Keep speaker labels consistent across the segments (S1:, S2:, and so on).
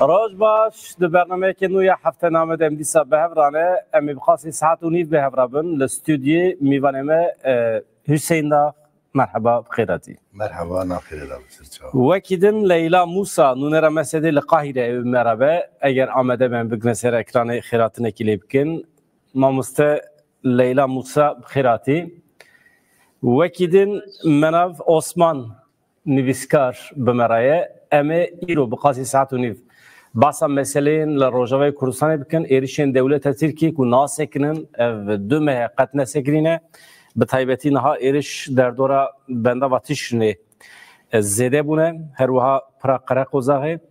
S1: راج باش ده برنامه که نویا هفته نامه دم دیسا به هفرانه امی بخاصی ساعت و نیف به هفرابن لستودیو میوانمه حسین دا مرحبا بخیراتی.
S2: مرحبا ناخیره دا بسرچا.
S1: وکیدن لیلا موسى نونرا مسجد لقاهره مرحبا اگر آمده من بگن سر اکران خیراتنه کلی بکن ما مست لیلا موسى بخیراتی. وکیدن مناف عثمان نویسکار بمرایه امی ایرو بخاصی ساعت و نیف باسا مسئله لروجاوی کردستان بکن ایرشین دولت ترکیه کو ناسکنن دو ماه قطع نسکنینه به تایبتی نها ایرش در دوره بنده و تشنه زده بونه هر وها پراقرق وزاقه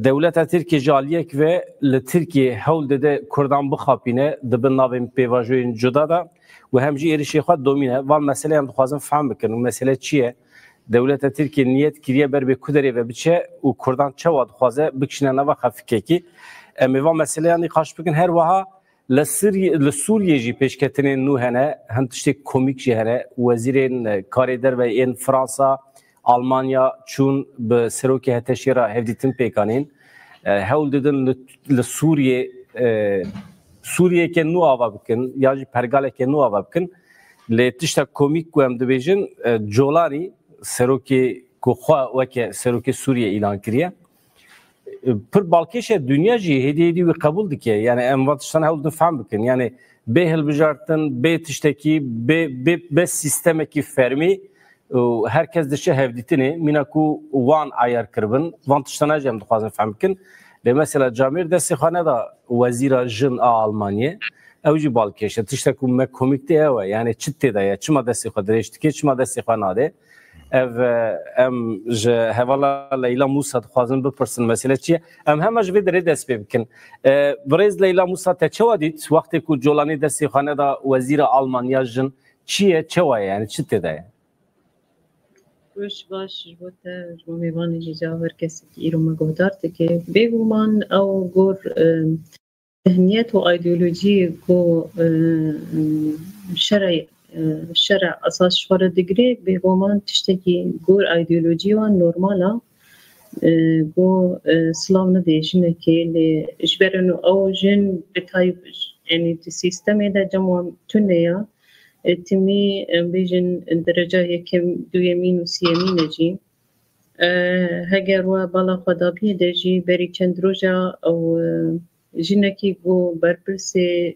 S1: دولت ترکیه جالیک و لترکیه حول داده کردان بخابینه دبن ناویم پیواجوین جدا دا و همجی ایرشی خود دومینه و مسئله هم دخوازم فهم بکن و مسئله چیه؟ دولت ترکیه نیت کریه بر به کدری و بچه و کردان چه واد خوازه بکشنه نوا خفیفه کی میوان مسئله یعنی خواهش بکن هر وها لسوریه جی پیشکتنه نو هنه هنتشتی کومیک جی هنه وزیرین کاری در و این فرانسا آلمانیا چون به سروکی هتشیرا هفدیتن پیکانین هول دیدن لسوریه که نو آوا بکن یا جی پرگاله که نو آوا بکن لیتشتا کومیک کوام دبیجن جولانی سروکی کوخوا وکه سروکی سوریه اعلان کریه پر بالکش دنیا جی هدیه و قبول دکه یعنی امواتشان هول نفهم بکن یعنی به هل بجارتن به تشتکی به سیستم کی فرمی و هر کس دشه هفدیتنه میناکو وان عیار کربن وان تشتنا جم دخوازم فهم بکن مثلا جامیر دستی خانه دا وزیر جن آلمانیه اوجی بالکش تشتکو مکومیکته اوه یعنی چته دا یا چما دستی خود درشتکی چما دستی خانه ده ام ج حوالا لیلا موسى خوازن بپرسن مسئله چیه ام همش وی درې دست بکن برز لیلا موسى ته چوادیت وقتی کو جولانی دستی خانه دا وزیر آلمانیا جن چیه چوای یعنی چته ده
S3: روش باش بوده رو میوان جاور کسی که ایرو مگودارده که بگومان او گور ذهنیت و ایدئولوژی گو شرع اساس شوار دگری بگومان تشتکی گور ایدئولوژی و نورمالا گو سلام ندیشنه که اجبرنو او جن بتایب یعنی سیستمی دا جمع تونه یا تمی بیجن درجه یکم دویمین و سیمین جی هگر و بالا خدابی دجی بری چند روزا او جنکی گو برپرسی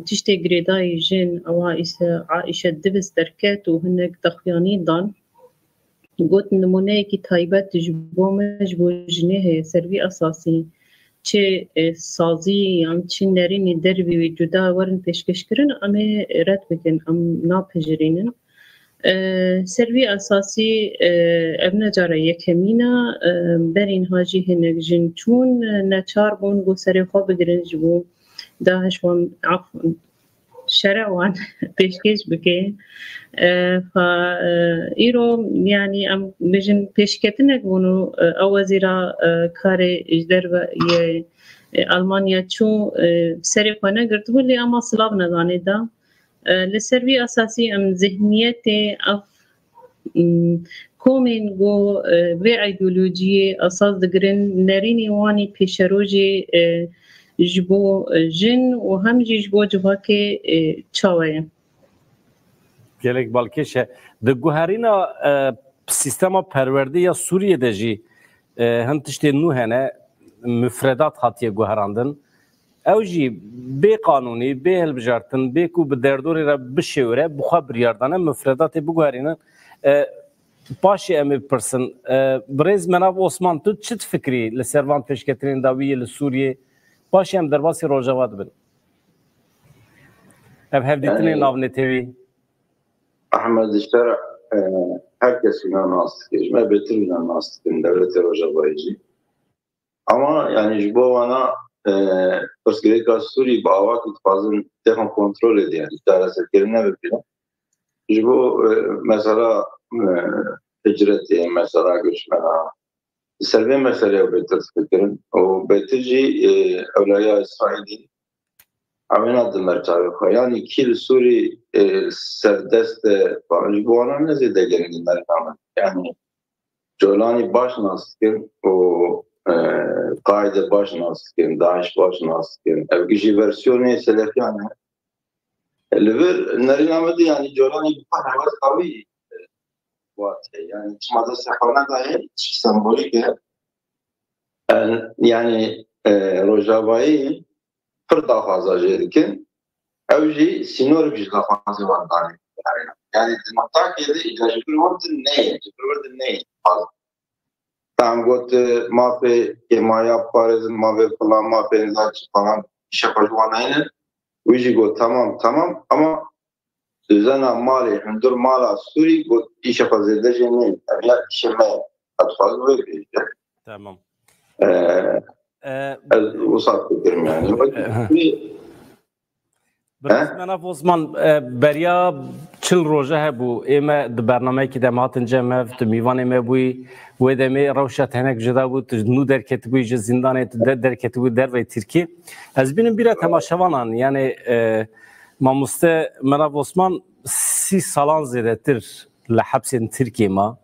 S3: تشتی گریدای جن او عائشه دبس درکت و هنک تخیانی دان گوت نمونه کی تایبت جبو مجبو جنه سروی اساسی چه سازی یا چه نرینی دربی و جدا ورن پیشکش کرن اما رد بکن ام ناپجرینن سروی اساسی ابن جاره یکمینا برین هاجی هنگ جن چون نچار بون گو سری خواب بگرنج بون داهش وان عفوا شرع وان پیشکش بکن فا ایرو یعنی ام بجن پیشکتنک بونو او وزیرا کار اجدر و یه آلمانیا چون سری خانه گرد بولی اما سلاب ندانه دا لسروی اساسی ام ذهنیت اف کومین گو و ایدئولوژی اساس دگرن نرینی وانی پیشروجی جبو جن و هم جبو جواکه چاوه
S1: گلک بالکشه د گوهرینا سیستما پرورده یا سوریه دجی هم تشتی نو هنه مفردات هاتیه گوهراندن او جی به قانونی به هلبجارتن به کو به دردوری را بشوره بخوا بریاردانه مفردات بگوهرینن باشی امی پرسن برز مناب عثمان تو چت فکری لسروان پیشکترین داویه لسوریه باشی هم در باسی روجواد بن اب هفدیتنی ناو نتیوی
S4: احمد الشرع herkes nastık, me betin nastıkın devleti Rojavaycı. Ama yani jibo wana Özgürlük Suriye bağ vakit fazla tehon kontrol ediyor. Yani idare seklerine ve filan. Jibo mesela hicret mesela göçmen selvi mesele betir fikrin. O betirci evlaya İsrail'i Amina Demirtaş yani kil Suri serdest bu ana ne zede geldiler yani Jolani baş nasıl o Kaide baş naskin, Daesh baş naskin. Ev kişi versiyonu Selefiyane. Lever nerinamedi yani Jolani bir havas tabii var. Yani çmada sefana dahi sembolik yani Rojava'yı pır daha fazla jedikin. Evji sinor bir daha fazla var yani. Yani Matakya'da Jacques ne? Tam got mafe kemaya parazın mafe falan mafe zaç falan işe koyulanaydı. Uji got tamam ama düzena mali hundur mala suri got işe fazla ne? Ya işe me atfaz böyle.
S1: Tamam.
S4: Uzak fikrim yani.
S1: Bırakmana Osman berya çıl roja hebu eme de bername ki dematın cemev de mivan eme buy ve de me ravşat henek jeda bu nu derket bu je zindan et de derket bu der ve Türkiye az benim bir temaşavanan yani mamuste mena Osman si salan zedetir la hapsin Türkiye ma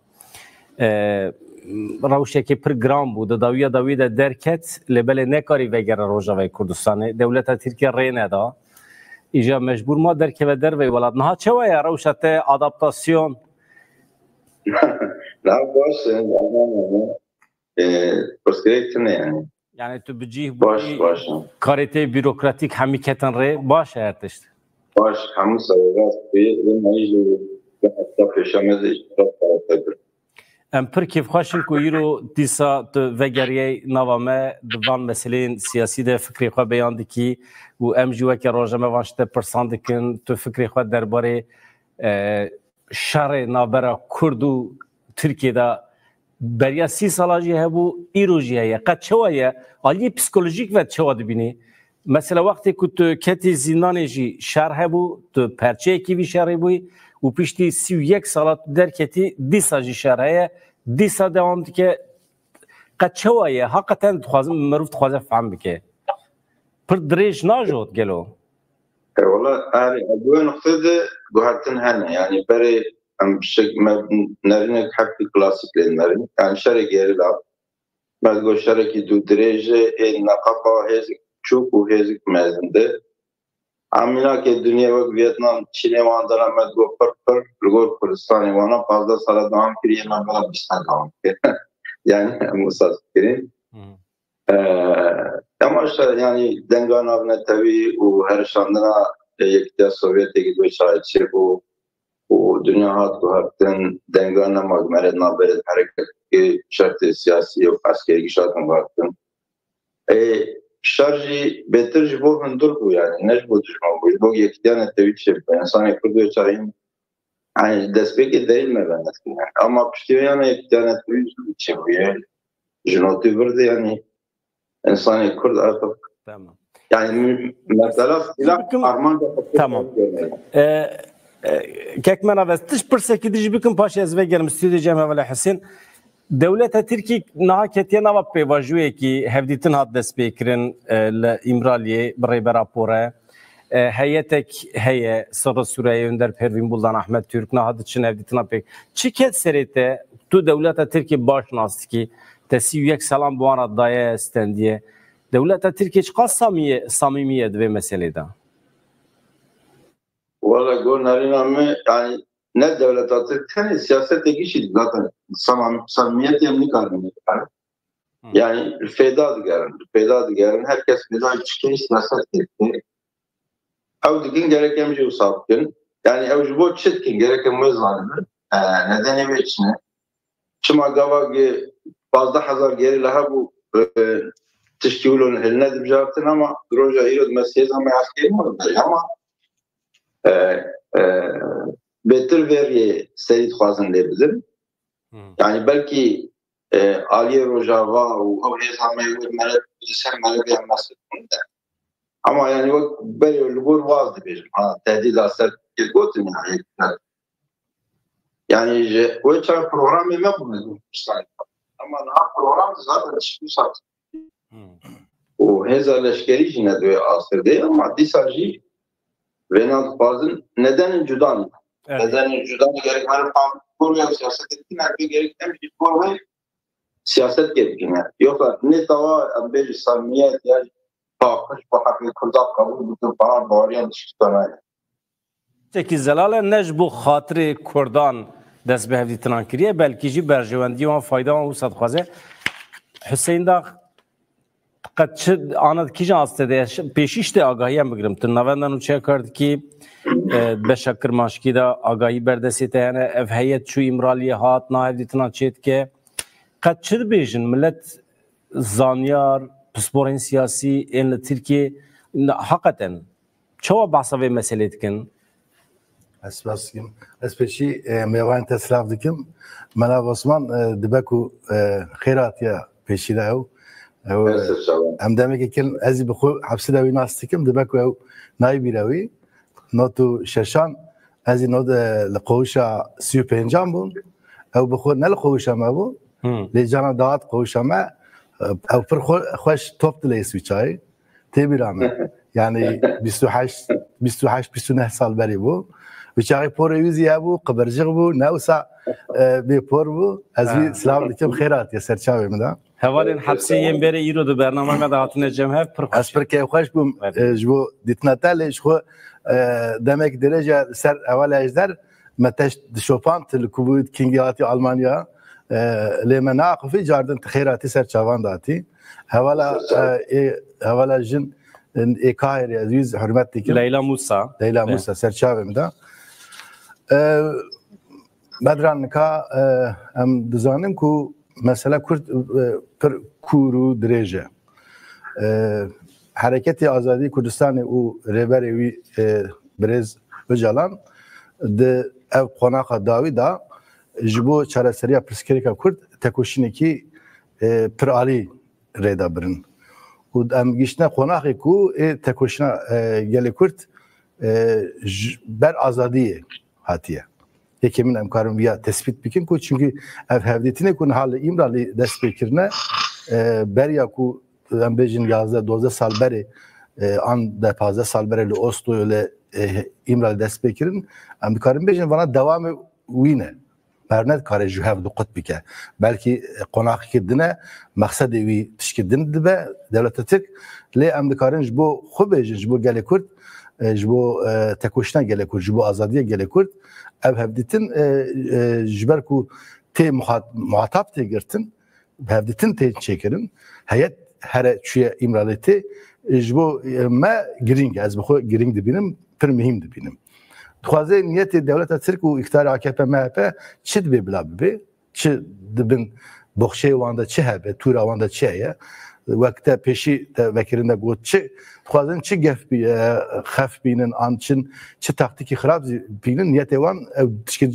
S1: rawşeke pir gram bu da dawiya de derket lebele nekari vegera roja ve Kurdistan'ı devleta Türkiye reyne da İca mecbur ma derkeve derve velad. Naha çeva ya rawşate adaptasyon.
S4: Ne yapıyorsun? Perspektifine yani.
S1: Yani tu bicih
S4: baş.
S1: karite bürokratik hamiketin re baş erteşti.
S4: Baş hamu sayıras bir ve mecbur hatta peşemeze iştirak taraftadır.
S1: Em pir kevxwaşin ku îro dîsa tu vegeriyê nava me divan meseleyên siyasî de fikrê xwe beyan dikî û em jî weke rojemevan ji te pirsan dikin tu fikrê xwe derbarê şerê navbera Kurd û Tirkiyeyê beriya 30 sala jî hebû îro jî heye qet çawa ye aliyê psikolojîk ve çawa dibînî mesela wextê ku tu ketî zîndanê jî şer hebû tu perçeyekî vî şerê bûyî û piştî 31 sala tu derketî dîsa jî şer heye dîsa devam dike qet çawa ye heqeten dixwazim mirov dixwaze fehm bike pir dirêj najot gelo
S4: Valla bu noktada guhatin hene yani beri nerinek hakkı klasiklerin yani şerek yeri la mezgo şereki du dirêje naqaba hezik çok u hezik mezinde amina ke dünya ve Vietnam Çin'e vandana mezgo pır lugor Kürdistan'ı vana fazla sala devam kiriye mezgo bistan devam yani musafiri ama işte yani dengan avne tabi o her şandına yekte Sovyet'e gidiyor şahitçi bu dünya hattın dengan magmeret naberet hareket şartı siyasi yok askeri şartın vaktın şarjı betir bu hundur bu yani ne bu düşman bu yekten tabi şey insan yapıyor çarayım yani despeki değil mi ben ama işte yani yekten tabi şey bu yani jinotu verdi yani İnsan Kurd artık.
S1: Tamam.
S4: Yani mesela silah Armanca.
S1: Tamam. Kekmena ve tiş perseki dici bikin paşa ez vegerim stüdyo evvela Hüseyin. Devleta Türkiye nahaketiye nava pevajuye ki hevditin had despekirin İmraliye birey rapora heyetek heye sarı Suriye önder Pervin Buldan Ahmet Türk nahad için hevditin apek. Çiket serete tu devleta Türkiye baş nastiki tesiyük selam bu ana daya stendiye. Devleta Türkiye çıkan samimiyet ve meselede.
S4: Valla gönderilme yani ne devleta Türkiye siyasetteki şey zaten samimiyet yemlik halinde. Yani feda digerin herkes feda çıkıyor siyaset etti. Evdikin gereken şey usaptın. Yani evcibo çetkin gereken mezvanı nedeni ve içine. Çıma gavagi fazla hazar geri laha bu tişkiulun eline dibjartın ama droja irod mesleği zaman askeri mi olur ama betir veriye seyit xwazin lê bidin yani belki aliyê rojava û ew hêzamê wê mere ser melekê hemmasî de ama yani wek berê li gor waz dibêjim tehdîda ser gotin yani ji wê çar programê me bûne ama niha program zaten çıkmışlar. O heza leşkeri jî nedwê asirde ama dîsa jî venat bazın nedenin cüdan. Nedenin cüdan gerek her tam koruya siyaset etkin her bir gerek hem bir koruya siyaset gerekine. Yoksa ne dava bir samimiyet ya takış bu hakkı kurdat kabul bütün para bağırayan dışkıtanaydı.
S1: Teki zelale nej bu hatırı Kurdan dest be hevdîtinan kiriye belki jî berjewendî wan fayda wan wisa dixwaze. Hüseyin Dağ qet çi ana kîjan astede pêşîş de agahiyan bigirim. Tu navendan û çê kard ki beşa Kirmaşkî da agahî berdestê te hene ev heyet çû İmraliyê hat nahevdîtinan çê dike. Qet çi dibêjin millet zanyar pisporên siyasî ên li Tirkiye hakikaten çawa behsa vê meselê dikin?
S2: Ez peşî mêvan te silav dikim. Melav Osman dibe ku xêratiya pêşî de ew em demekî kirin ez bi xwe hepsî de wî nas dikim dibe ku ew nayî bîre wî not û şeşan ez ê not li qewişa 35 bûn ew bi xwe ne li qewişa me bû lê cana dahat qewişa me ew pir xweş top dilê swîçayê tê bîra me yani 28-29 sal berî bû Biçağı porevizî hebû, qibircik bû, newsa bêpor bû. Ez vî silav dikim xêratiye serçavê min de.
S1: Hevalên hepsê yên berê îro di bername me de hatine cemhev pir xweş.
S2: Ez pir kêfxweş bûm ji bo dîtina te lê ji xwe demek derece ser hevala ejder me teş dişopan li ku bû kingî hatî Almanya lê me neaqifî cardin ti xêratî serçavan datî. Hevala jin ê Kahirê ez wî hürmet dikim.
S1: Leyla Musa
S2: serçavê min de. Bedrannika em dizanim ku mesela Kurd pir kûr û dirêj e. Hereketê Azadî Kurdistanê û rêberê wî Birêz Öcalan di ev qonaxa dawî da ji bo çareseriya pirsgirêka Kurd tekoşînekî pir alî rêda birin. û em gîştine qonaxê ku ê tekoşîna gelê Kurd ber azadiyê hatiye. Yekê min em karin vîya tespît bikin ku çünkü ev hevdîtinê ku niha li İmralê dest pêkirine beriya ku em bêjin 11-12 sal berê an de 15 sal berê li Oslo'ya li İmralê dest pêkirin em dikarin bêjin vana dewamê wî ne. Bernet kare ji hev diqet bike. Belkî qonaxî dine maqsedê wî tişkî din dibe Devleta Tirk lê em dikarin ji bo xwe bêjin ji bo gelê Kurd ji bo tekoşîna gelê Kurd ji bo azadiya gelê Kurd ev hevdîtin ji ber ku tê muhatap tê girtin hevdîtin tê çêkirin heyet here çûye İmralê tê ji bo me girîng ez bi xwe girîng dibînim pir mühim dibînim. Dixwaze niyetê Devleta Tirk û îktidarê AKP MHP çi dibe bila bibe çi dibin boxçeyê wan de çi hebe tûra wan de çi heye wekte pêşî te vekirin de got çi dixwazin çi gef xef bînin an çi taktikî xirab bînin niyetê wan ew tişkî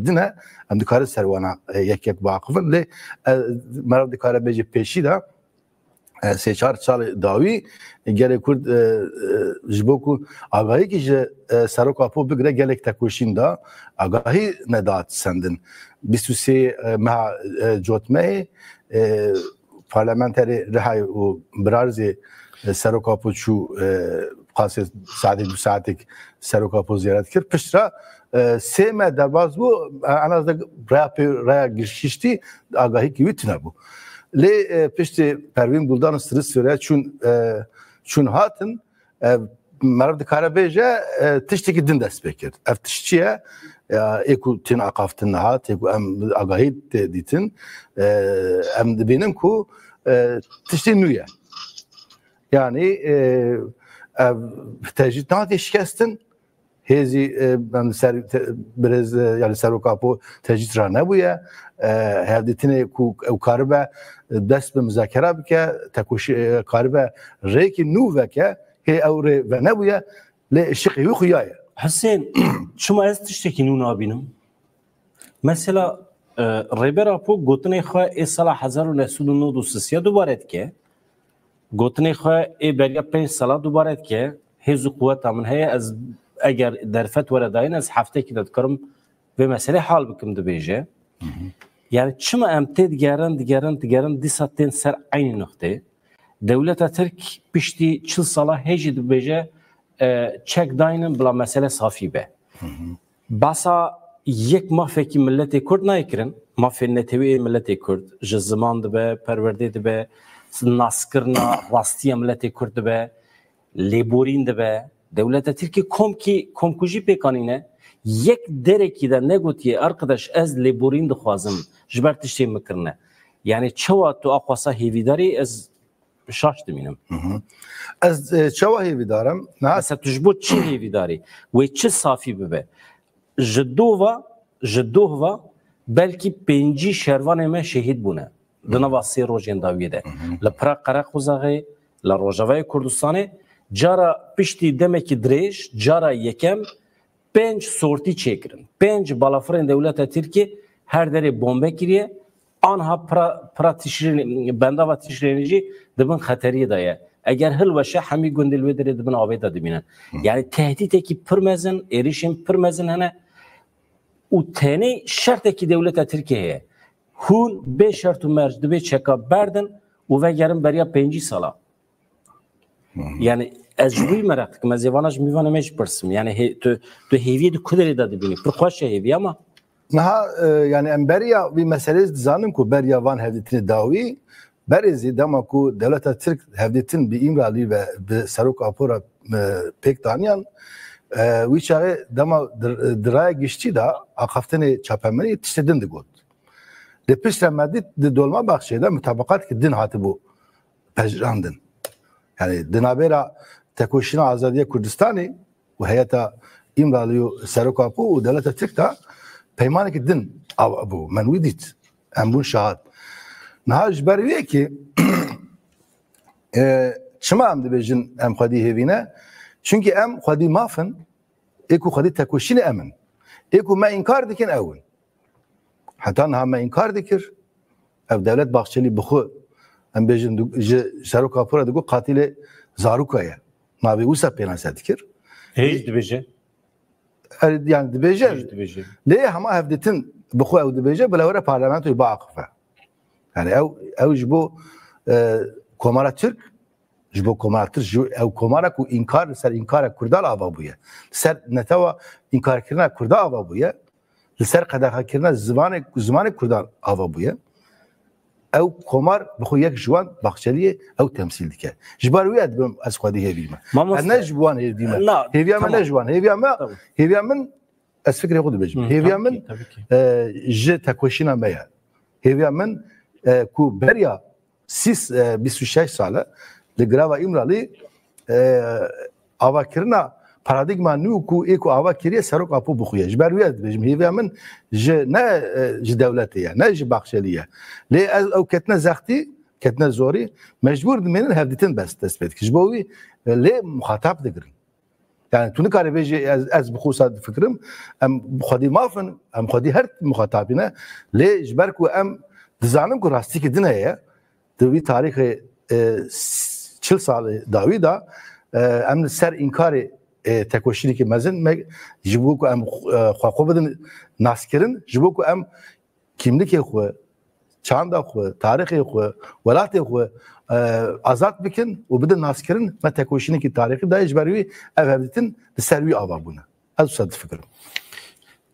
S2: dine em dikarin ser wana yek biaqifin lê merav dikare bêje pêşî de sê-çar salê dawî gelê Kurd ji bo ku agahî ji seroka pû bigire gelek tekoşîn da agahî nedat sendin 23 meha cotmeyê parlamenterê Rihayê û Birarzê seroka pû çû qasê saetê du saetek seroka pû ziyaret kir piştra sê me derbas bû enaz de raya giriştî agahî kî wî tune bû. Lê piştî Pervîn Buldan Sırı çûn hatin merav dikare bêje tiştekî din dest pê kir. Ev tişt çi ye? Ê ku tîn aqaftin nihat ê ku em agahî tê dîtin em dibînin ku tiştê nû ye. Yani ev tecrüt natê şikestin hêzî birêz yani seroka pû tecrüt ra nebûye hevdîtinê ku ew karibe dest bi müzakera bike tekoşî karibe rêkî nû veke hê ew rê ve nebûye lê şiqî wî xuya ye.
S1: Hüseyin, çima ez tiştekî nû nabînim. Mesela rêbera pû gotinê xwe ê sala 1993 dubare dike. Gotinê xwe ê beriya 5 sala dubare dike. Hêz û quweta min heye ez eger derfet were dayîn ez heftekî de dikarim vê meselê hal bikim dibêje. Yani çima em tê digerin dîsa tên ser aynı noktê. Devleta Tirk piştî çil sala hêjî dibêje çek dayînin bila mesele safî be. Basa یک mafekî milletê Kurd nakirin, mafê netewê milletê Kurd ji ziman dibe, perwerdê dibe, naskirina rastiya milletê Kurd dibe, lêborîn dibe. Dewleta Tirkiye komkujî pêkanîne yek derekî de negotiye arkadaş ez lêborîn dixwazim ji ber tiştê mikirine. Yani çawa tu axwasa hêvîdarî ez şaş dimînim.
S2: Ez çawa hêvîdarim.
S1: Mesela tu ji bo çi hêvîdarî wê çi safî bibe? Ji dohva belkî pêncî şervanê me şehîd bûne. Di nava sê rojên dawiyê de. Li Pira Qereqûzexê, li Rojavayê Kurdistanê cara piştî demekî dirêj, cara yekem 5 sortî çêkirin. 5 balafirên dewleta Tirkiye her derê bombe kiriye. Anha pira tişrînê, bendava tişrînê jî dibin xeteriyê de ye. Eger hilweşe hemî gundê li wê derê dibin avê de dimînin. Yani tehdîtekî pir mezin, êrişên pir mezin hene û tenê şertekî dewleta Tirkiye heye. Hûn bê şert û merc dibê çeka berdin û vegerin beriya 5 sala. Yani ez ji wî merak dikim, ez ê vana ji mîvanê me jî pirsim. Yani tu hêviyê di ku derê de dibînî? Pir xweş e hêvî ama
S2: Niha yani em beriya bir meselê dizanim ku beriya van hevdîtinê dawî berêzî dema ku dewleta Tirk hevdîtin bi İmralî ve bi serok apora pêk daniyan wî çaxê dema diraya giştî da axaftinê çapemenî tiştê din digot. Li piştre medî di Dolmabahçê de mutabakat ki din hatibû pejrandin. Yani di navbêra tekoşîna Azadiya Kurdistanê û heyeta İmralî û serok apû û dewleta Tirk da peymanekî din bû. Men wî dît. Em bûn şahid. Niha ji ber wê ki çima em dibêjin em xwedî hêvîne? Çünkü em xwedî mafin, ê ku xwedî tekoşînê em in. Ê ku me înkar dikin ew in. Heta niha me înkar dikir. Ev Devlet Bahçeli bixwe em bêjin ji serok apora digot qatilê zaroka ye. Navê wisa pênase dikir.
S1: hêj dibêje.
S2: Yani dibêje. Lê hema hevdîtin bixwe ew dibêje bila were parlamentoyê biaxife. Yani ew ji bo komara Türk ji bo komara Türk ew komara ku înkar ser înkara Kurdan ava bûye. Ser netewa înkarkirina Kurda ava bûye. Li ser qedexekirina zimanê Kurdan ava bûye. Ew komar bixwe yek ji wan Baxçeliyê ew temsîl dike. Ji ber wî dibim ez xwedî hêvîme. Ez ne ji wan hêvîme. Hêviya me ne ji wan. Hêviya min ez fikrê xwe dibêjim. Hêviya min ji tekoşîna me ye. Hêviya min ku beriya 26 sale li grava İmralî avakirina paradigma nû ku ê ku ava kiriye serok apû bixuye. Ji ber wî ez dibêjim. Hêviya min ne ji dewletê ye, ne ji Baxçelî ye. Lê ez ew ketine zextî, ketine zorî, mecbûr dimênin hevdîtin dest pê dikin. Ji bo wî lê muhatap digirin. Yani tu nikarî bêjî ez bi xwe fikrim, em xwedî mafin, em xwedî her muhatabîne, lê ji ber ku em dizanim ku rastîkî din heye, di wî tarîxê 40 salê dawî da em li ser înkarê tekoşînekî mezin ji bo ku em xwe bidin naskirin, ji bo ku em kimlikê xwe, çanda xwe, tarîxê xwe, welatê xwe azad bikin û bidin naskirin me tekoşînekî tarîxî da ji ber wî ev hevdîtin li ser wî ava bûne. Ez wisa difikirim.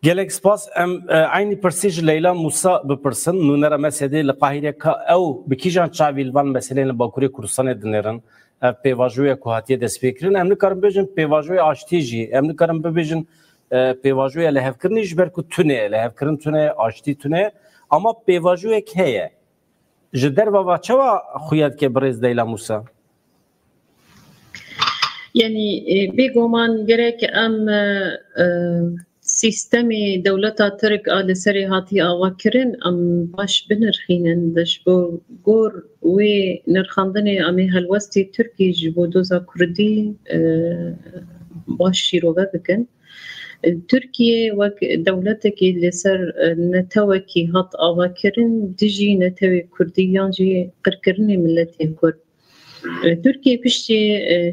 S1: Gelek spas em aynı pirsî ji Leyla Musa bipirsin. Nûnera mesedê li Qahîrê ka ew bi kîjan çavî li van meselên li Bakurê Kurdistanê dinêrin. Ev pêvajoya ku hatiye destpêkirin. Em nikarin bêjin pêvajoya aştî jî. Em nikarin bibêjin pêvajoya lehevkirinî ji ber ku tune. Lehevkirin tune, aştî tune. Ama pêvajoyek heye. Ji derva çawa xuya dike birêz Leyla Musa?
S3: Yani bêguman gerek em sistemê dewleta Tirk a li serê hatiye avakirin em baş binirxînin ji bo gor wê nirxandinê em ê helwestê Tirkî ji bo doza Kurdî baş şîrove bikin. Türkiye wek dewletekî li ser netewekî hat avakirin dijî netewê Kurdî yan jî qirkirinê milletê Kurd. Türkiye piştî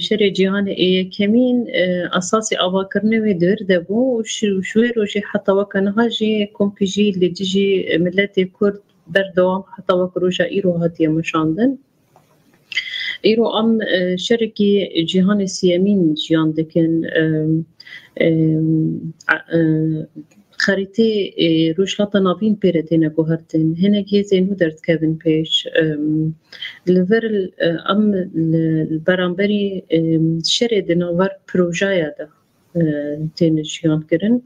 S3: şerê cîhanê yekemîn asasî avakirinê wê dir debû û ji wê rojê heta weka niha jî komkî jî li dijî milletê Kurd berdewam heta wek roja îro hatiye meşandin. Îro em şerekî cîhanê siyemîn jiyan dikin خريطة روشلاطة نابين بيرتين جوهرتين هنا جيزي نودرت كابن بيش لفر أم البرامبري شرد نوار بروجايا دا تين شيان كرن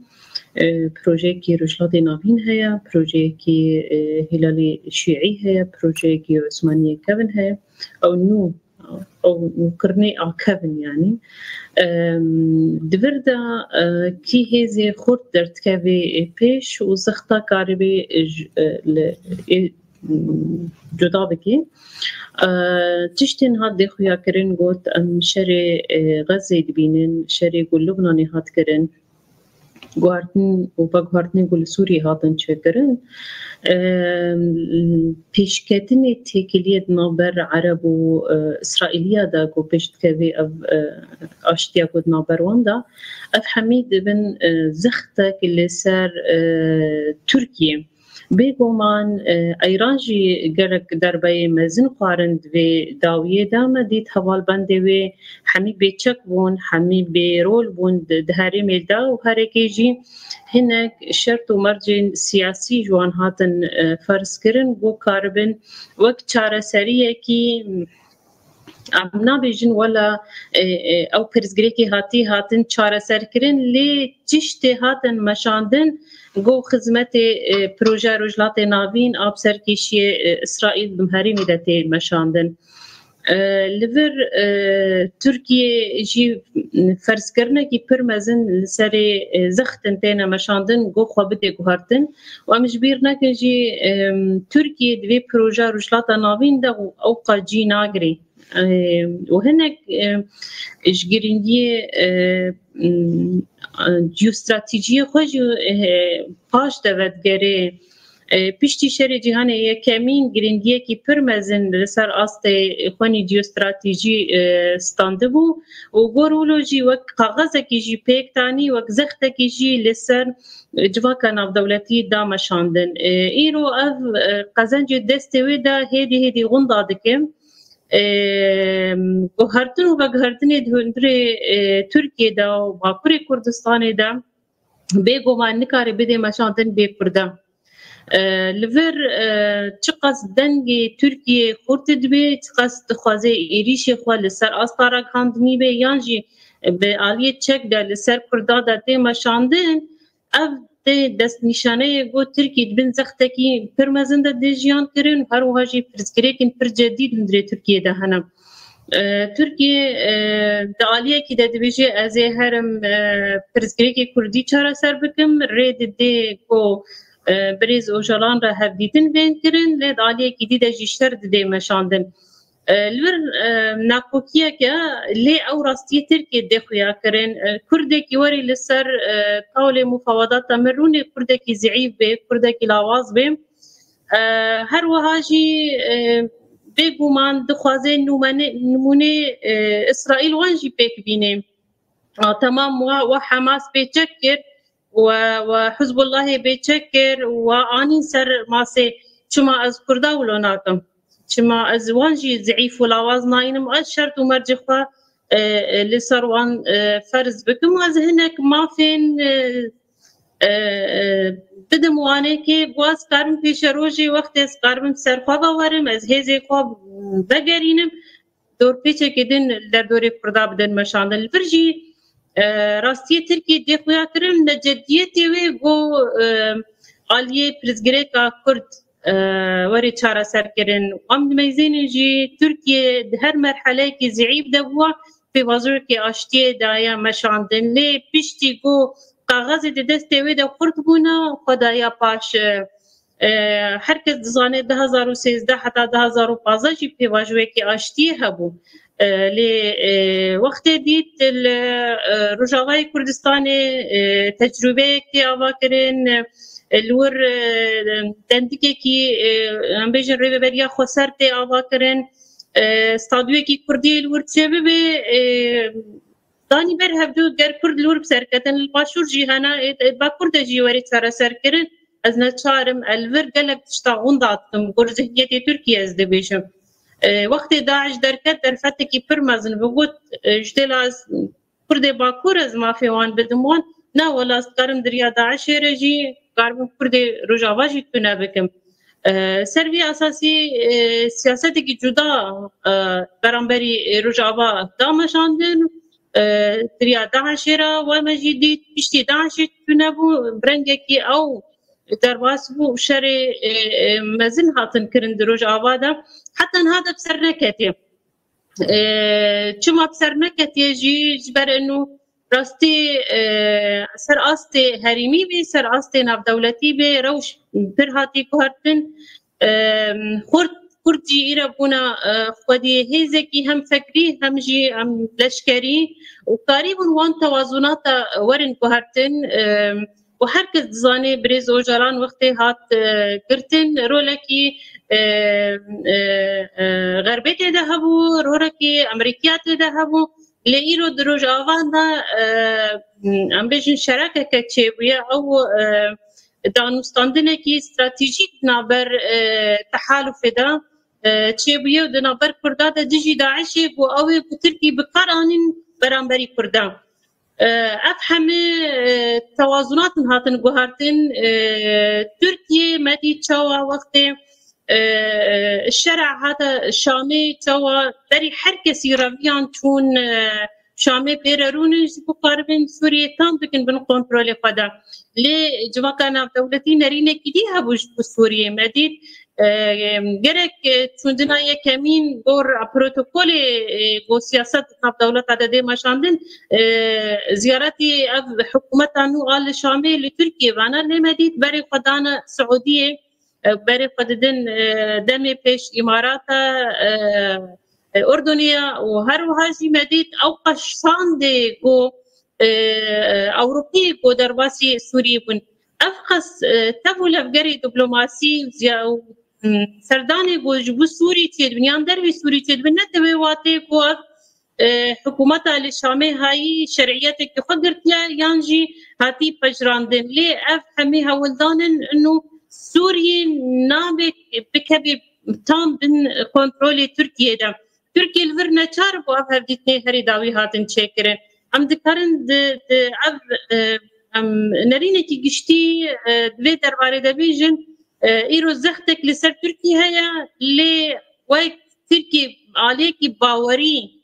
S3: بروجي كي روشلاطة نابين هيا بروجي كي هلالي شيعي هيا بروجي كي عثمانية كابن هيا أو نو أو مقرني أو كابن يعني دفردا كي هزي خورد درت كافي بيش وزختا كاربي جدا بكي تشتين هاد دي خويا كرين قوت أم شري غزة دبينين شري قول لبناني هاد كرين گواردن و با گواردن گل سوری هاتن چکرن پیشکتنی تکلیت نابر عرب و اسرائیلیا دا گو پشت کوی اف اشتیا گود نابروان دا اف حمید بن زخته که سر ترکیه بگومان ایرانجی گرک دربای مزن خارند و داویه دام دید حوال بنده و همی بیچک بون همی بیرول بون دهری میلدا و هرکی جی هنک شرط و مرجن سیاسی جوان هاتن فرض کرن گو کاربن وقت چاره سریه کی امنا بیجن ولا او پرزگریکی هاتن چاره سر کرن لی چشت هاتن مشاندن گو خدمت پروژه روجلات ناوین آب سرکیشی اسرائیل بمهری میدته مشاندن لور ترکیه جی فرض کرنه کی پرمزن سر زختن تینا مشاندن گو خوابت گوهرتن و مجبیر نکه جی ترکیه دوی پروژه روجلات ناوین دا او قاجی ناگری و هنک جگرینگی جیوستراتیجی خوش پاش دود گره پیشتی شهر جهان یکمین گرینگیه کی پرمزن لسر آست خونی جیوستراتیجی ستانده بو و گورولوژی وک کاغذ کی جی پیکتانی وک زخت کی جی لسر جواکا ناف دولتی دامشاندن ایرو اف قزنج دسته دا هدی غندا دکم گوهرتن و بگهرتن دهندره ترکیه دا و باکوری کردستان دا بگومان نکاری بده مشاندن بی کرده لور چقاس دنگ ترکیه خورد دبی چقاس دخوازه ایریش خواه لسر آستارا کاندنی بی یانجی به آلیه چک دا لسر کرده دا تی مشاندن اف دست نشانه گو ترکیه دبن زختکی پرمزن دا دیجیان کرن هر وحاجی پرزگریکن پر جدید مدره ترکیه دا هنم ترکیه دا آلیه که دا دبیجه از هرم پرزگریک کردی چاره سر بکم رید دی گو بریز اوجالان را هفدیدن بین کرن لید آلیه که دی دا جیشتر دی مشاندن لور ناکوکیه که لی او راستی ترکیه دی خویا کرن کرده کی وری لسر قول مفاوضات مرونه کرده کی ضعیف به کرده کی لاواز به هر وهاجی بگومان دخوازه نمونه اسرائیل وانجی پیک بینه تمام و حماس بیچکر و حزب الله بیچکر و آنی سر ماسه چما از کرده ولو ناکم چما از وانجی ضعیف و لاواز ناینم از شرط و مرجع خواه لسر وان فرض بکم از هنک مافین بدم وانه که باز کارم پیش روزی وقت از کارم سرخوا باورم از هزی خواب بگرینم دور پیچه کدن در دوری کرده بدن مشاندن الفرجی راستی ترکیه دی خویا کرم نجدیتی وی گو آلیه پرزگریکا کرد وری چاره سر کرن ام میزین جی ترکیه هر مرحله کی ضعیف دبوا به وزور کی آشتی دایا مشاندن لی پیشتی گو کاغذ دست وی د خرد بونا خدایا پاش هر کس دزانه 2013 حتی 2015 جی به وجوه کی آشتی هبو لی وقت دید رجاوای کردستان تجربه کی آوا کرن الور دندگی کی امبیجن ریبریا خسرت آوا کرن استادوی کی کردی الور سبب دانی بر هفدو گر کرد لور بسرکتن الباشور جیهانا با کرد جیواری سر سر کرن از نچارم الور گلک تشتاغون داتم گر ذهنیت ترکیه از دبیشم وقت داعش درکت در فتح کی پرمزن بگوت جدل از کرد باکور از مافیوان بدموان نا ولا قرم دریا داعش رجی قرم کرد رجاوا جی تونه بکم سروی اساسی سیاست کی جدا برانبری رجاوا دامشاندن دریا داعش را و مجیدی پشتی داعش تونه بو برنگه کی او درواس بو شر مزن هاتن کرن رجاوا دا حتی هذا بسر نکتی چما بسر نکتی جی جبر انه راستی سر آستی هریمی بی سر آستی ناف دولتی بی روش پر هاتی کهرتن خورد جی ایره بونا خودی هیزه کی هم فکری هم جی هم لشکری و کاری بون وان توازنات ورن کهرتن و هر کس زانه بریز و جران وقتی هات کرتن رولکی غربی تیده هبو رولکی امریکیات تیده هبو لئیرو دروج آوان دا ام بیشن شراکه که چه بیا او دانستاندنه کی استراتژیک نابر تحالف دا چه بیا و نابر کرده دا جیجی داعشی بو اوی بو ترکی بقرانین برانبری کرده اف همه توازنات هاتن گوهارتن ترکیه مدی چاوا وقت الشرع هذا شامي توا بري هر كسي رافيان تون شامي بيررون بقاربين سوريا تام بكن بن كنترول قدا لي جما كان دولتي نرينا كديها بوش سوريا مديد gerek çundinaya kemin gor protokoli go siyaset naf devlet adede maşandın ziyareti ev hükümetanu al Şamil Türkiye bana lemedit beri qadana Suudiye beri qadedin demi peş İmarata Ürdün'e و her وهاجي مديت أوقش صاندي جو أوروبي جو درباسي سوري بن أفقس تفول أفجري دبلوماسي سرداني جو جبو سوري تيد بنيان دربي سوري تيد بنتبه واتي جو حكومة الشامي هاي شرعيتك خدرت يانجي هاتي بجراندن لي أفهمي هولدانن إنه سوري نابك بكبي تام بن كنترول تركيا ده تركيا الفرنا چار بو اف هفديتني هري داوي هاتن چيكرن ام دكارن اف نرينه كي گشتي دوي درباره ده بيجن ايرو زختك لسر تركيا هيا لي وای تركيا عليه كي باوري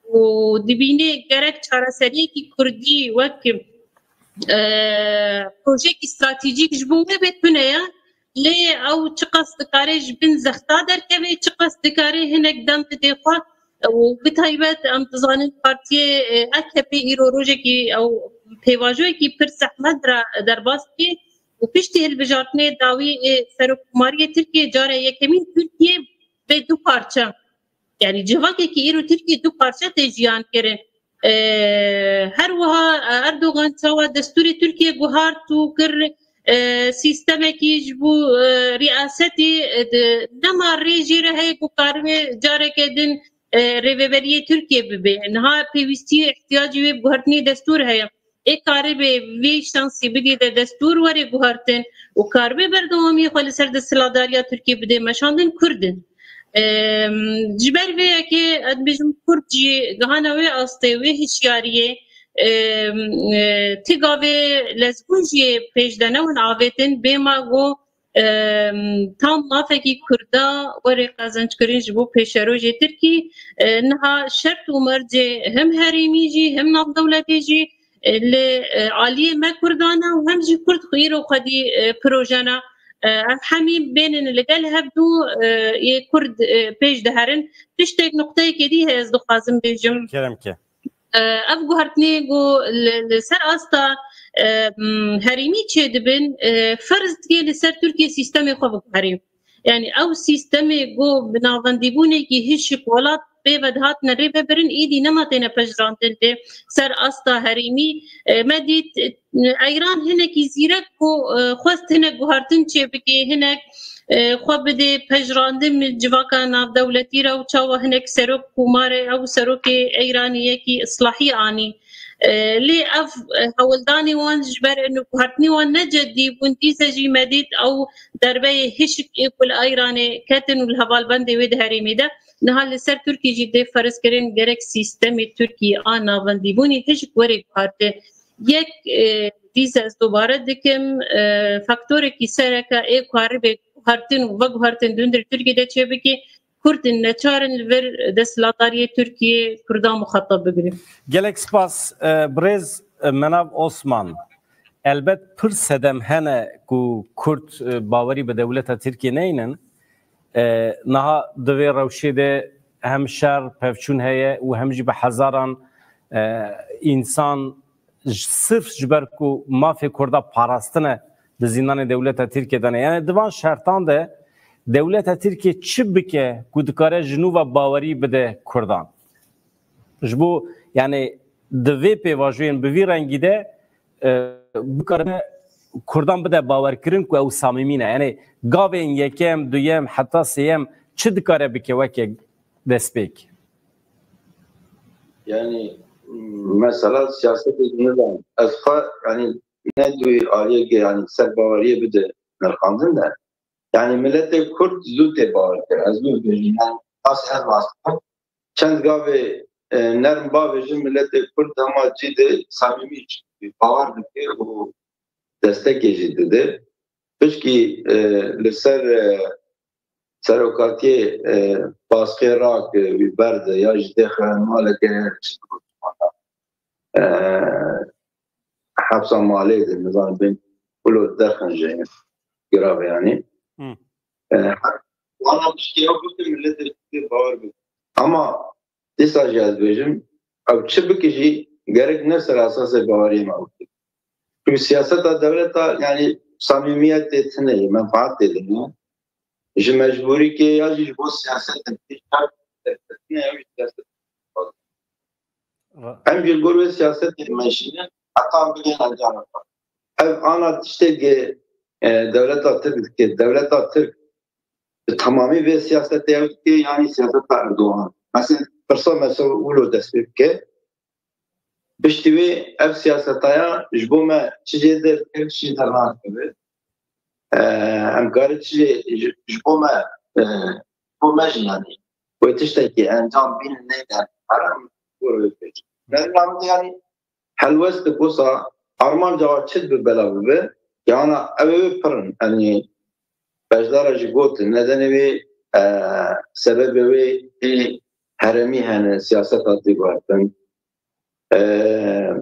S3: و دبينه گرك چارا سري كي كردي وك بروجيك استراتيجيك جبو بتونه ليه او چقص دكاريج بن زختا دركبي چقص دكاري هناك دم تدفع وبتايبت ام تزان البارتي اكبي ايرو روجكي او بيواجوكي برس احمد درباسكي وبيشتي البجارتني داوي سركماريه تركيا جاره يكمين تركيا بدو parça يعني جواكي كي ايرو تركيا دو parça تجيان كرن هر وها اردوغان توا دستوري تركيا جوهارتو كر سیستمی جبو ریاستی نما ریجی رهی کو کارمه جاره کدن ریوبریه ترکیه ببه انها پیوستی احتیاجی به بهرنی دستور ہے ایک کاری به وی شانسی بدی ده دستور وری بهرتن و کاربه بردوامی خالی سر دستلاداریا ترکیه بده مشاندن کردن جبر وی که ادبیجم کردجی گهانوی آسته وی هشیاریه تیگاوی لزبونجی پیشدنه و ناویتن بیما گو تام مافکی کردا وری قازنج کرینج بو پیشروجی ترکی نها شرط و مرجع هم هریمی جی هم ناف دولتی جی لعالیه ما کردانا و هم جی کرد خیر و خدی پروژانا همین بینن لگل هبدو یه کرد پیش دهرن تشتک نقطه که دی هست دو خازم بیجم
S1: کرم که
S3: اف گوهرتنی گو لسر آستا هریمی چه دبن فرض که لسر ترکیه سیستمی خواب هریم یعنی او سیستمی گو بناوندیبونه که هیچ ولات به بدهات نری ببرن ایدی نماتینه پجراندن ده سر آستا هریمی مدید ایران هنکی زیرک کو خواست هنک گوهرتن چه بکی هنک خواب بده پجرانده من جواکا ناف دولتی را و چاوه هنک سروک کوماره او سروک ایرانیه کی اصلاحی آنی لی اف هولدانی وان جبر انو هرتنی وان نجدی بونتی سجی مدید او دربه هشک ایکل ایرانی کتن و الهوال بنده وید هریمی ده نهال سر ترکی جده فرض کرن گرک سیستم ترکی آن ناوندی بونی هشک وری کارته یک دیز از دوباره دکم فاکتوری که سر که ای کاری به هرتن و هرتن دندر ترکیه ده چه بکی کردن نچارن ور دستلاتاری ترکیه کردان مخاطب بگیریم.
S1: گلک سپاس برز مناب عثمان. البته پر سدم هنه کو کرد باوری به دولت ترکیه نینن نه دوی روشیده هم شر پفچون هیه و همجی به هزاران انسان صرف جبر کو مافی کرده پاراستنه د زندان دولت ترکیه دانه یعنی دوان شرطان ده دولت ترکیه چی بکه کو دکاره جنوب باوری بده کردان جبو یعنی دوی پیواجوین به وی رنگی ده بکاره کردان بده باور کرن که او صمیمینه یعنی گاوین یکم دویم حتی سیم چه دکاره بکه وکه دست بیک
S4: yani mesela siyaset neden asfa yani ne diyor aliye ki yani serbavariye bir de nerkandın da yani millete Kürt züte bağırır az bu yani asher vasıta çend gavi nerm bavecin millete Kürt ama ciddi samimi bağırdı ki bu destek geçildi peki liser serokatiye baskı rak bir berde ya ciddi maleke حبس مالی در نظام بین کلو دخن جایی گرابه یعنی وانا بشکیه بودم ملت رسیده باور بود اما دیسا جاز بیجم او چه بکشی گرک نسر اساس باوری ما بود çünkü siyaset devlet yani samimiyet etine menfaat ediniyor. İşte mecburi ki ya bu siyaset etine ya siyaset hem bir gurbe siyaset etmeşine hatta bir anlamda var. Ev ana işte ki devlet Türk tamamı ve siyaset devlet ki yani siyaset Erdoğan. Mesela ulu destek ki biştivi ev siyasetaya jbome çizedir her şey derler gibi. Hem gayretçi jbome bu yani bu işte encam bin neyden aram gurbe yani helvest kusa Armanca çiz bir bela be yani evi pırın hani bejdara jigot nedeni ve sebebi ve heremi hani siyaset adlı vardı.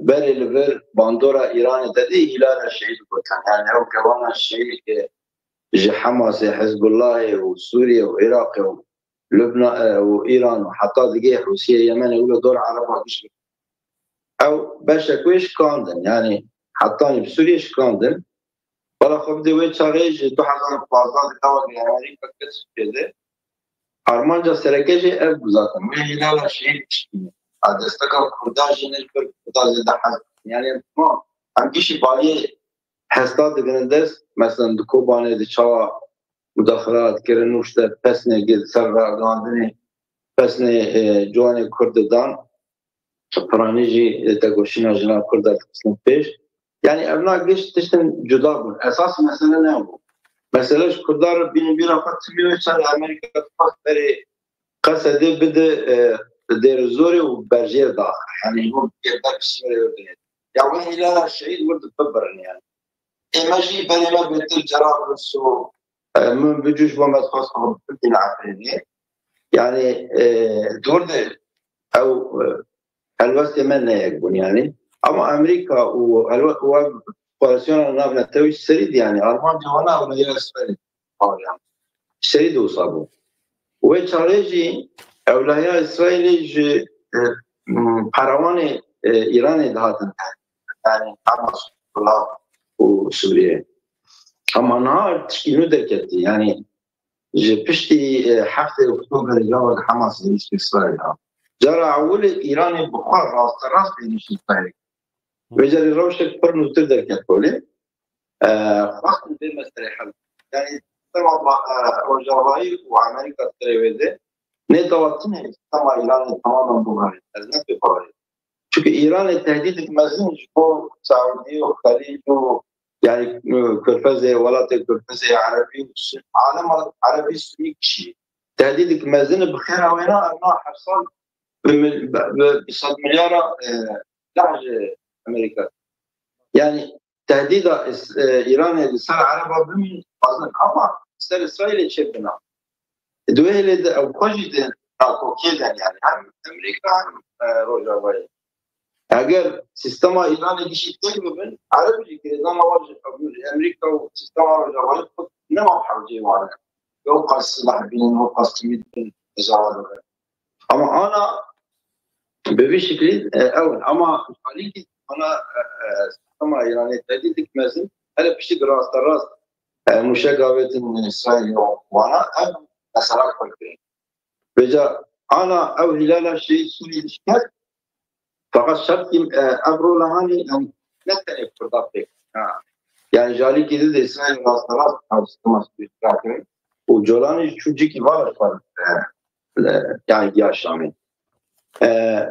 S4: Beril ver bandora İran dedi hilal şehit kotan yani o kavana şehit ki Hamas, Hezbollah ve Suriye ve Irak ve Lübnan ve İran hatta diğer Rusya, Yemen ve dor Arap güçlü. او بشکوی شکاندن یعنی حتی بسوری شکاندن ولی خب دوی چاقیج 2015 دواقی امریکا کسب کرده Armanca serekeci ev zaten ve hilal şehir çıkıyor. Adestakal kurdajı necbir kurdajı da haz. Yani ama hem kişi bali hasta dıgınındes mesela Dukobane de çava mudakhalat kirin uçta pesne gid servardandini pesne Joane Kurdidan Praniji tegoşina jina Kurda kısmı peş. Yani evna geç tişten cüda bu. Esas mesele ne bu? Mesele şu Kurdar bir afat tümüyorsa Amerika beri kasede bir de derzori ve berjer dahil. Yani bu bir şey öyle. Ya bu hilal şehit vurdu babbarın yani. Emaji belirle betir cerrah su من بجوش با مدخواست کنم عفرینی yani durdu او الوقت من نيكون يعني اما امريكا وكواليسيون نافنا توي سريد يعني المان جوانا ومجال اسرائيل يعني سريد وصابو وتشارجي اولياء اسرائيل قروان ايران دهاتن يعني حماس الله وسوريا اما نهار تشكيلو دكتي يعني بشتي حفظ اكتوبر جواب حماس في اسرائيل جرى أول إيران بخار راس بينش الطريق وجري روشك فرنو تقدر كتقولي خاصة بالمسألة حل يعني طبعا الجزائر وأمريكا تريده نتواتنه تما إيران تماما بغاري أزمة بغاري çünkü İran tehdit etmezin bu Saudi ve Halij yani Körfez velatı Körfez Arabi alem Arabi Sünni kişi tehdit etmezin bخير وينا أنا حصل ب100 مليار لهجة أمريكا Yani tehdit İran'e ser Araba bimîn fazla ama ser İsrail'e çektiğine. Duhele de avukacı de takokeden yani hem Amerika hem Rojava'yı. Eğer sistema İran'e gişit değil mi? Arabı ki zaman var Amerika o sistema Rojava'yı ne mahharcı var. Yok kasılah bin, yok kasımit bin zavallı. Ama ana bir şekilde evet ama hali ki ana sistema İran'e tehdit etmezsin. Hele bir şey rast müşagavetin İsrail'e bana hem mesela koyuyor. Veca ana ev hilala şey Suriye şikayet fakat şart ki Ebru'la hani ne tane kurda pek. Yani jali kedi de İsrail rastlara sistema Suriye o Jolani çocuk ki var yani yaşamı.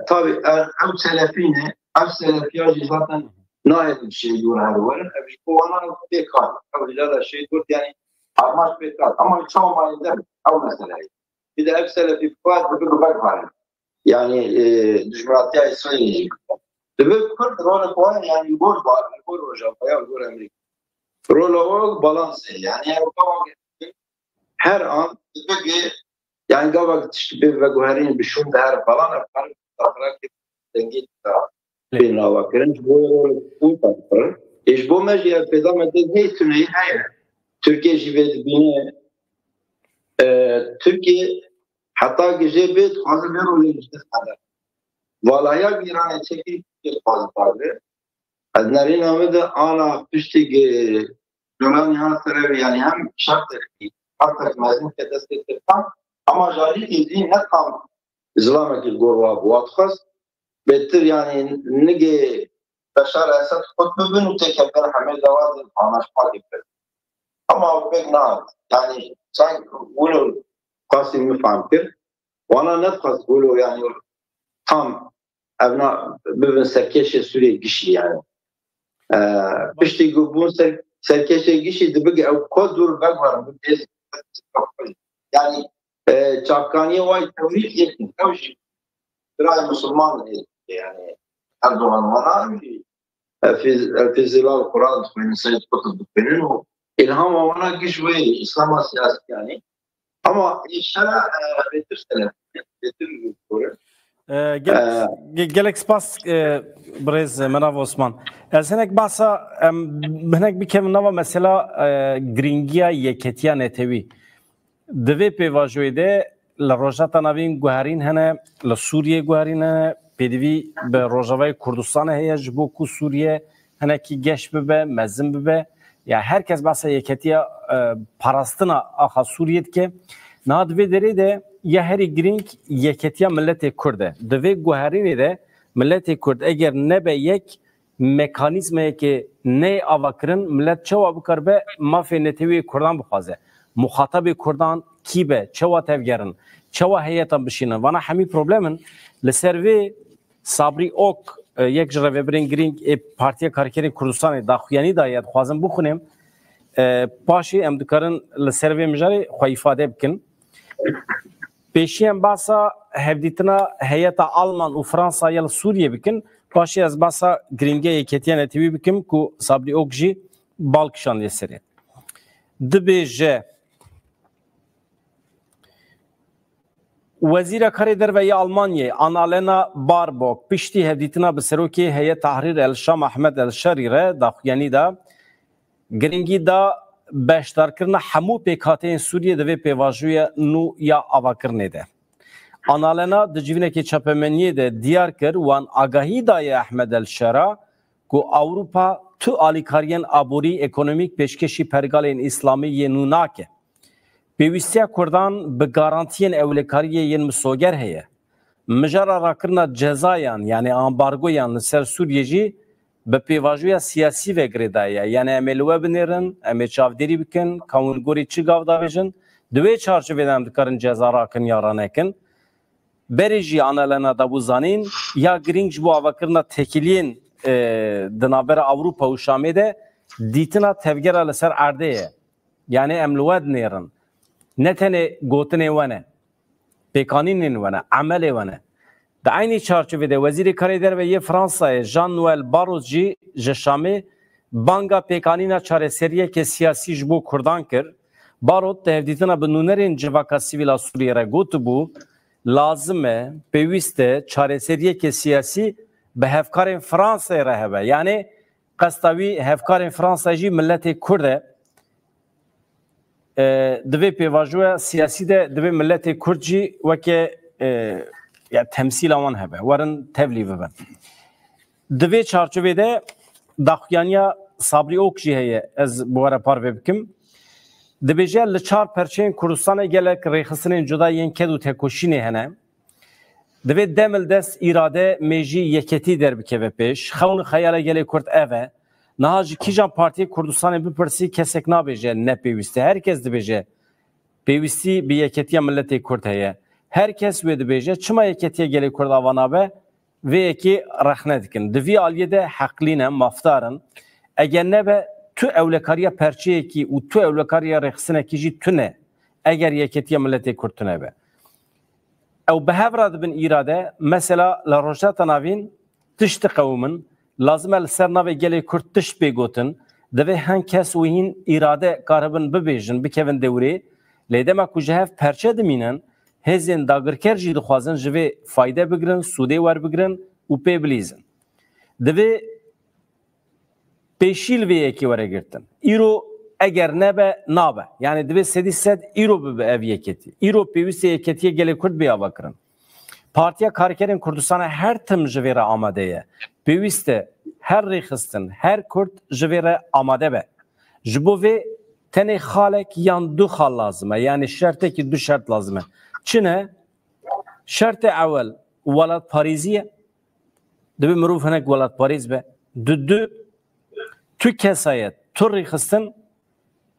S4: Tabii ev selefine ev selefiyacı zaten nahiyet bir şey diyor her var. Bu ana bekar. Ev hilala şey diyor yani armaş bekar ama çoğu der ev meseleyi. Bir de ev selefi var bir var. Yani düşmanatiya İsrail'e. Ve Kürt rol koyan yani gol var, gol hocam, bayağı gol Amerika. Rol o balans yani her an bir yani gavak tişbi ve guherin bir şun der falan yapar. Tafrak dengit bir navakirin bu tarafı. İş bu mecliye peyda medde ne tüneyi hayır. Türkiye jivedi bine Türkiye hatta gece bir fazla bir rol işte kadar. Valaya bir an çekip fazla tabi. Adnari namı da ana pişti ki Jolan yana tarafı yani hem şarttır ki hatta mezun kedestektir tam ama jali izin ne tam İslam'daki gorva bu atkas betir yani nege Beşar Esad kutbubun tekebber hamel davazı anlaşmak gibi. Ama pek naat yani sanki bunu kasimi famkir ona ne kas bunu yani tam evna bibin serkeşe süre kişi yani. Pişti bu serkeşe kişi de bir ev kodur bakvarım bu tez yani çapkaniye vay tevrik yetin kavşi biraz Müslüman yani Erdoğan bana fizilal Kur'an benim Seyyid Kutub benim o ilham ona güç ve İslam'a siyaset yani ama inşallah betirseler betir bu
S1: gelek spas brez Menav Osman. Elsenek basa benek bir kevin nava mesela gringiya yeketiya netevi. Dve pevajoyde la rojata navin guharin hene la Suriye guharin hene pedivi be Rojavay Kurdistan heye jboku Suriye hene ki geç bibe mezin bibe ya herkes basa yeketiya parastına aha Suriye'de ke na dve deri de ya heri gring yeketiya milleti Kurde. Dve guharin de milleti Kurd eğer nebe yek mekanizmayı ki ne avakırın millet çava bukarbe mafya netevi Kurdan bixwaze. Muhatabı Kurdan kibe çava tevgerin çava heyetan bişinin vana hemi problemin leservi Sabri Ok yek jrave brin gring partiya karikerin Kurdistan'ı daxuyani da yad xwazim bixunim paşi em dikarin leservi mijari xwe ifade bikin peşiyem basa hevditina heyeta Alman u Fransa ya Suriye bikin paşi az basa gringe yeketiya netevi bikim ku Sabri Ok jî balkişan leseri dibêje Wezîra Karê Derve Almanyayê Annalena Baerbock piştî hevdîtina bi serokê Heyet Tahrir el-Şam Ahmed el-Şerî re daxuyanî da giringî da beşdarkirina hemû pêkhateyên Sûriyê di vê pêvajoya nû ya avakirinê de. Annalena di civînekê çapemeniyê de diyar kir wan agahî daye Ahmed el-Şerî ku Awropa tu alîkariyên aborî ekonomîk pêşkêşî pergalên İslamî yê nû nake. Pêwîstiya Kurdan bi garantiyên ewlekariyê yên misoger heye. Mijara rakirina cezayan yani ambargoyan li ser Sûriye jî bi pêvajoya siyasî vegirê daye. Yani em ê li we binêrin, em ê çavderî bikin, kawûngorê çi gav davêjin, di wê çarçovê em dikarin ceza rakin ya ranekin. Berê jî Annalena dabû zanîn ya giring ji bo avakirina tekiliyên di navbera Awropa û Şamê de dîtina tevgera li ser erdê ye. Yani em li we dinêrin. Ne tenê gotinê we ne, pêkanînên we ne, emelê we ne. Di aynı çerçevede Wezîrê Karê Derve Fransayê Jean-Noël Barrot jî ji Şamê banga pêkanîna çareseriyeke siyasî ji bo Kurdan kir. Barrot tevdîtina bi nûnerên civaka sivîla Sûriyê re gotibû lazim e pêwîst e çareseriyeke siyasî bi hevkarên Fransayê re hebe. Yani qesta wî hevkarên Fransa jî milletê Kurd e. Divê pêvajoya siyasî de divê milletê Kurd jî weke ya temsîla wan hebe. Werin tevlî bibin. Divê çarçovêde daxuyaniya Sabrî Ok jî heye. Ez bu were parve bikim. Dibêje li çar perçeyên Kurdistanê gelek rêxistinên cuda yên ked û tekoşînê hene. Divê demil dest îrade mêjî yeketî derbikeve pêş. Xewn xeyala gelê Kurd ev e. Niha ji kîjan Partiyê Kurdistanê bipirsî kesek nabêje nepêwîst e. Herkes dibêje pêwîstî bi yeketiya milletê Kurd heye. Herkes wê dibêje çima yeketiya gelê Kurd ava nabe vê yekî rexne dikin. Di vî aliyê de heqlîn e, mafdarin. Eger nebe tu ewlekariya perçeyekî û tu ewlekariya rêxistinekî jî tune. Eger yeketiya milletê Kurd tune be. Ew bi hevra dibin îrade, mesela li Rojheta Navîn tiştî qewmin, lazim e li ser navê gelê Kurd tişt pê gotin, divê hin kes û hîn îrade karibin bibêjin, bikevin dewrê, lê dema ku ji hev perçe dimînin, hêzên dagirker jî dixwazin ji vê fayde bigirin, sûdê werbigirin û pê bilîzin. Divê pêşîl vê yekî were girtin. Îro eger nebe nabe. Yani divê sedî sed îro bibe ev yeketî. Îro pêwîst e yeketiye gelê Kurd bêava kirin. Partiya Karkerên Kurdistanê her tim ji vê re amade ye. Pêwîst e her rêxistin, her Kurd ji vê re amade be. Ji bo vê tenê xalek yan du xal lazim e. Yani şertekî du şert lazim e. Çi ne? Şertê ewel welatparêzî ye. Divê mirov hinek welatparêz be. Du tu kesayet, tu rêxistin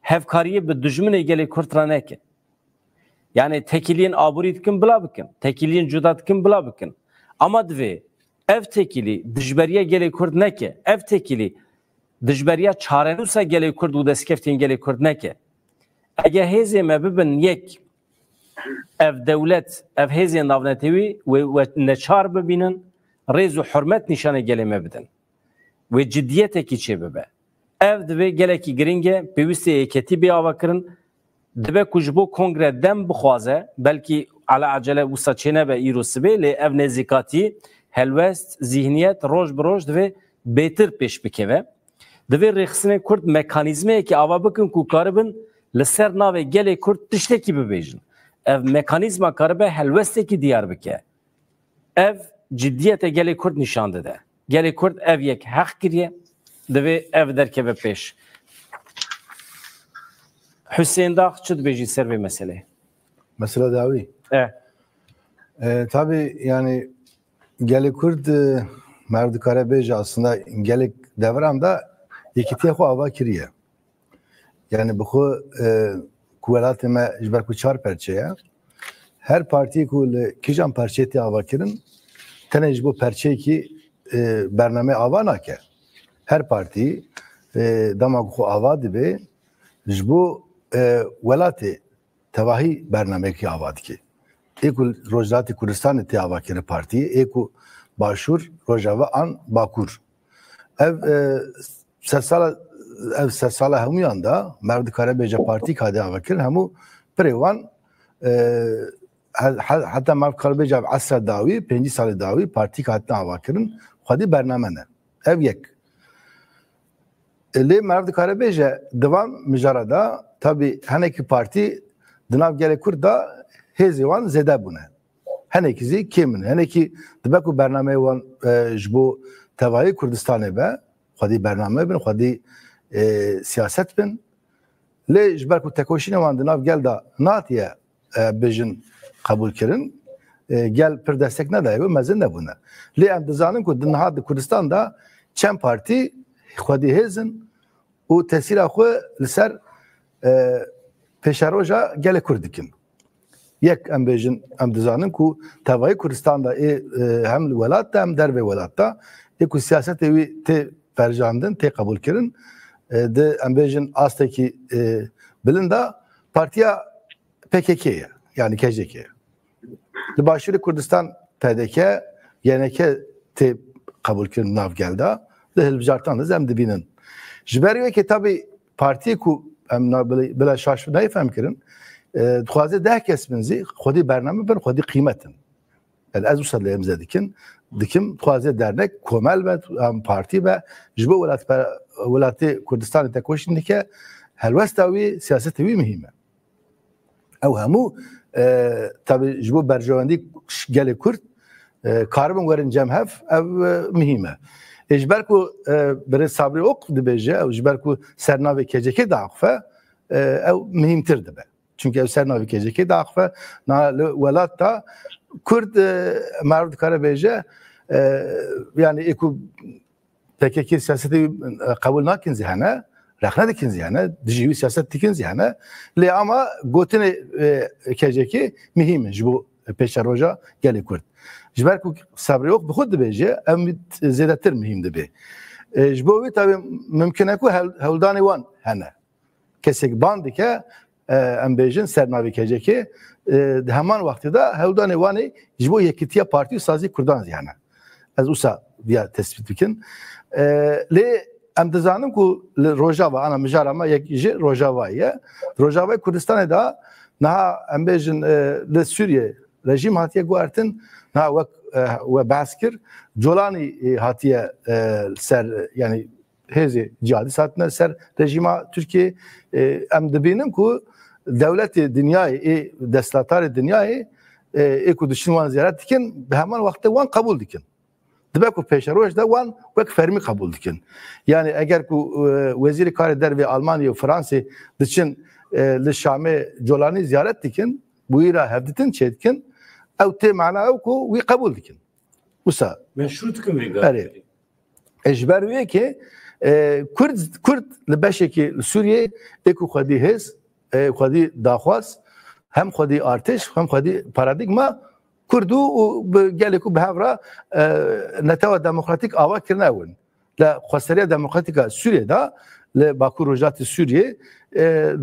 S1: hevkariyê bi dijminê gelê Kurd re neke. Yani tekiliyên aborî dikin bila bikin. Tekiliyên cuda dikin bila bikin. Ama divê ev tekilî dijberiya gelê Kurd neke. Ev tekilî dijberiya çarenûsa gelê Kurd û destkeftên gelê Kurd neke. Eger hêzê me bibin yek ev dewlet, ev hêzên navnetewî wê neçar bibînin, rêz û hurmet nîşanê gelê me bidin. Ve ciddiyetekî çê bibe. Ev divê gelekî giring e, pêwîst e yeketî bêava kirin, dibe ku ji bo kongre dem bixwaze, belkî ala acele wisa çê nebe îro sibê, lê ev nêzîkatî, helwest, zihniyet roj bi roj divê bêtir pêş bikeve. Divê rêxistinê Kurd mekanîzmeyekî ava bikin ku karibin li ser navê gelê Kurd tiştekî bibêjin. Ev mekanîzma karibe helwestekî diyar bike. Ev ciddiyete gelê Kurd nîşan dide. Gelê Kurd ev yek heq kiriye, divê ev derkeve pêş. Hüseyin Dağ çi dibêjî ser vê meseleyê?
S2: Mesela dawî. Tabii yani gelê Kurd Merdi Karabêje aslında gelek devran da yekîtiya xwe ava kiriye. Yani bu xwe ku welatê me ji ber ku çar perçe ye, her partiyê ku li kîjan perçeyê tê ava kirin, tenê ji bo perçeyekî bername ava nake. Her partî dema ku xwe ava dibe ji bo welatê tevahî bernamekî ava dike. Ê ku Rojhilatê Kurdistanê tê ava kire partiyê, ê ku Başûr Rojava an Bakur. Ev sersala hemûyan da Merdi Karabêje partî kadê ava kirin, hemû pirê wan heta Merdi Karabêje ev esra dawî, 5 salê dawî partî hatina ava kirin, xwedî bername ne. Ev yek. Lê Merdi Karabêje divan mijara da tabii henekî partî di nav gelê Kurd da hêzê wan zêde bûne. Henekî zî kêm in. Henekî dibe ku bernameyê wan ji bo tevahî Kurdistanê be, xwedî bername bin, xwedî siyaset bin. Lê ji ber ku tekoşînê wan di nav gel da natiye bêjin qebûl kirin, gel pir destek nedaye mezin nebûne. Lê em dizanin ku di niha di Kurdistan da çend partî xwedî hêzin û tesîra xwe li ser pêşeroja gelê Kurd dikin. Yek em bêjin em dizanin ku tevahî Kurdistan da hem li welat da hem dervê welat da ê ku siyasetê wî tê ferjandin, tê qebûl kirin, di em bêjin astekî bilin da partiya PKK ye, yani KCK ye. Li Başûrê Kurdistan PDK yeneke te kabul kirin nav gelda de hilbijartan da zem dibinin. Jiberiye ki tabi partiye ku em bila şaşfı neyi fem kirin dixwaze deh kesminzi xwedî bername bin xwedî qîmetin. Yani ez wisa lê em zedikin dikim dixwaze dernek komel ve partî ve ji bo welatê Kurdistanê tekoşîn dike helwesta wî siyasetê wî mühim e. Ew hemû tabi ji bo berjewendî gelê Kurd karibin werin cem hev ev mühim e. Ji ber ku Birêz Sabri Ok dibêje ew ji ber ku sernavê KCK daxife ew mühimtir dibe. Çünkü ev sernavê KCK daxife welat da Kurd maruf dikare bêje yani êku PKK siyasetê qebûl nakin zî hene rexne dikin zî hene dijî wî siyaset dikin zî hene lê ama gotinê KCK mühim e ji bo pêşeroja gelê Kurd. Ji ber ku Sabri Ok bi xwe dibêje ew zêdetir mühim dibe. Ji bo wî tabi mümkün e ku hewldanê wan hene. Kesek ban dike em bêjin sernavê KCK di heman wextê de hewldanê wanê ji bo Yekîtiya Partî û Sazî Kurdan zî hene. Ez wisa diya tespît bikin. Lê em dizanim ku li Rojava ana mijara me yek ji Rojavayê ye. Rojavayê Kurdistanê de niha em bêjin li Sûriye rejîm hatiye guhertin niha we behs kir Colanî hatiye ser yani hêzê cihadî hatine ser rejîma Tirkiye em dibînin ku devletê dinyayê destlatarê dinyayê êku dişin wan ziyaret dikin bi heman wextê wan qebûl dikin. Dibe ku pêşeroj de wan wek fermî qebûl dikin. Yani eger ku Wezîrê Karê Derve Almanya û Fransê diçin li Şamê Colanî ziyaret dikin bu îra hevditin çê dikin ew tê mena ew ku wî qebûl dikin. Wisa
S1: meşru dikin vê
S2: ji ber wê ki Kurd li beşekî li Sûriyê êku xwedî hêz xwedî daxwaz hem xwedî artêş hem xwedî paradigma Kurd û gelê ku bi hev re netewa demokratîk ava kirine ew in. Li xwesteriya demokratîka Sûriyê de li Bakur Rojatê Sûriyê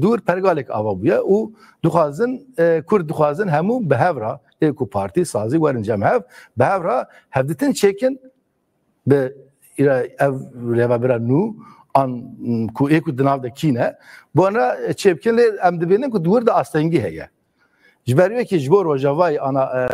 S2: dûr pergalek ava bûye û dixwazin Kurd dixwazin hemû bi hev re êku partî sazî werin cem hev bi hev re hevditin çêkin bi ev rêvebera nû an ku êku di nav de kîne bona çêbkin lê em dibînin ku dûr de astengî heye. Ji ber wê ki ji bo Rojavayê ana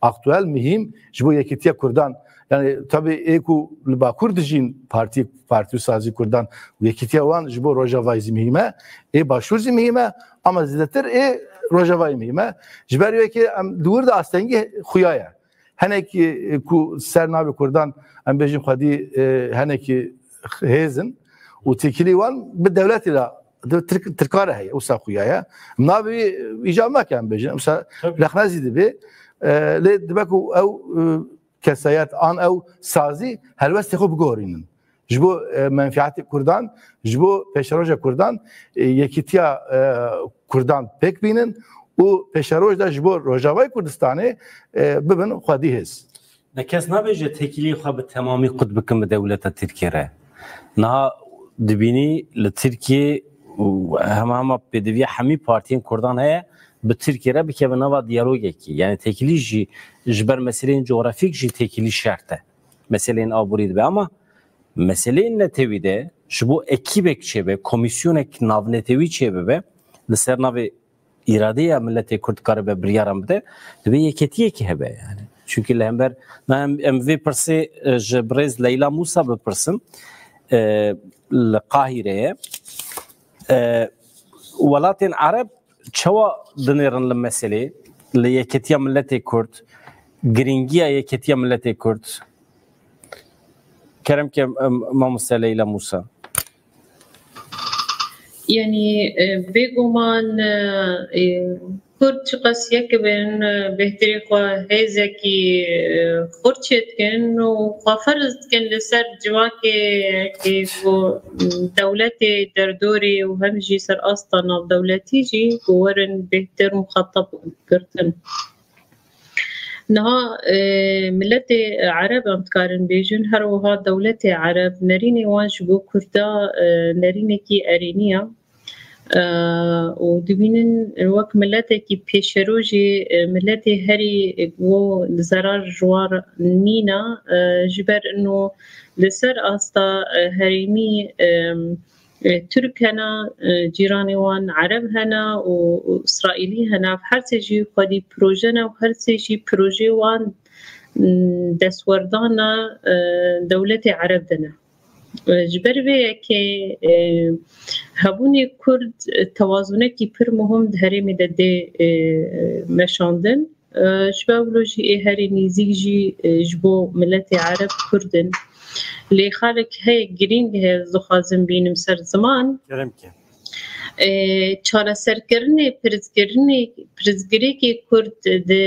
S2: aktuel mühim ji bo Yekîtiya Kurdan yani tabi êku li Bakur dijîn partî û Sazî Kurdan û Yekîtiya wan ji bo Rojavayê zî mühim e ê başûr zî mühim e ama zêdetir ê Rojavayê mühim e. Ji ber wê ki em dûr de astengî xuya ye. Henekî ku sernavê Kurdan em bêjin xwedî henekî hêzin û têkilî wan bi devletê re tirkare heye wisa xuya ye. Navê îcab nake em bêjin wisa rexne zî dibe lê dibe ku ew kesayet an ew sazî helwestê xwe bigorînin. Ji bo menfiatê Kurdan ji bo pêşeroja Kurdan Yekîtiya Kurdan pêk bînin û pêşeroj de ji bo Rojavayê Kurdistanê bibin xwedî hêz.
S1: Nekes nabêje tekilî xwe bi temamî qut bikin bi dewleta Tirkiye re. Niha dibînî li Tirkiye hema pêdiviya hemî partiyên Kurdan heye bi Tirkiye re bikeve nava diyalogekî. Yani tekilî jî ji ber meseleyên coğrafîk jî tekilî şert e. Meseleyên aborî dibe ama meseleyên netewî de ji bo ekîbek çêbe, komîsyonek navnetewî çêbe be li ser navê îradeya milletê Kurd karibe biryaran bide dibe yeketiyekî hebe yani. Çünkü lehember em vê pirsê ji Birêz Leyla Musa bipirsim li Qahîreyê welatên Arab çawa dinêrin li meselê li yeketiya milletê Kurd giringiya yeketiya milletê Kurd kerem ki Mamoste Leyla Musa
S3: yani bêguman Kurd çi qas yek bin bêhterî xwe hêzekî xurt çêdikin û xwe ferz dikin li ser civakê ku dewletê derdorê û hem jî ser asta navdewletî jî ku werin bêhtir muxatab girtin. Niha milletê Ereb em dikarin bêjin her wiha dewletê Ereb nerînê wan ji bo Kurda nerînekî erêniya و دبینن وەک ملەتێکی پێشەرۆژی ملەتی هەری بۆ زەرار ژوار نینە ji ber انو لەسەر ئاستا هەرێمی تورک هەنا جیرانی وان عەرەب هەنا و ئیسرائیلی هەنا هەرسێژی خودی پرۆژەنە و هەرسێژی پرۆژێ وان دەسوەردانە دەولەتی عەرەب دەنە ji ber vê yekê hebûnê Kurd tewazunekî pir muhim di herêmê de dê meşandin ji ber jî ê herî nêzik jî ji bo miletê Ereb Kurdin lê xalek heye girîng heye dixwazim bînim ser ziman çareserkirinê pirzgirêkê Kurd di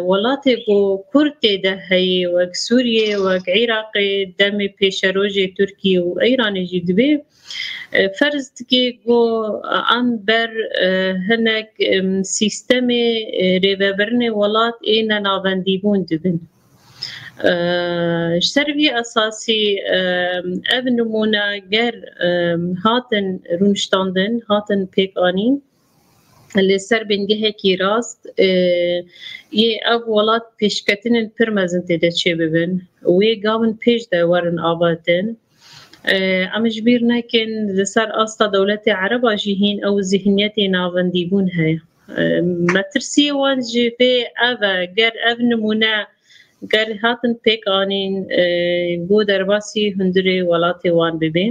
S3: welatê ku Kurdê de heye wek Sûriye wek Iraqê demê pêşerojê Tirkiye û Îranê jî dibe ferz dike ku an ber hinek sîstemê rêveberinê welat êne navendîbûn dibin ser vî esasî ev nimûne ger hatin rûniştandin hatin pêkanîn li ser bingehekî rast yê ev welat pêşketinên pir mezin tê de çêbibin wê gavin pêş de werin avatin em ji bîr nekin li ser asta dewletê Ereba jî hîn ew zihniyetê navendîbûn heye metirsiyê wan ji vê ev e ger ev nimûne ger hatin pêkanîn bo derbasî hundirê welatê wan bibe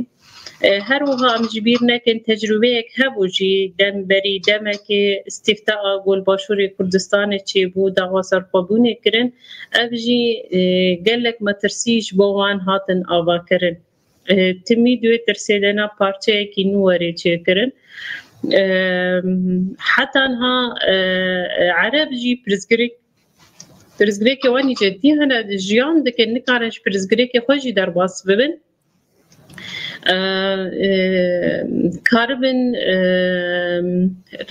S3: her wiha em ji bîr nekin tecrübeyek hebû jî demberî demekê îstîftaa Golbaşûrê Kurdistanê çêbû dawa serxwebûnê kirin ev jî gelek metirsî ji bo wan hatin avakirin timî duê tirsêdena parçeyekî nû werê çêkirin heta niha Ereb jî pirzgirêkê wanî ceddî hene jiyan dikin nikarin ji pirzgirêkê xwe jî derbas bibin karibin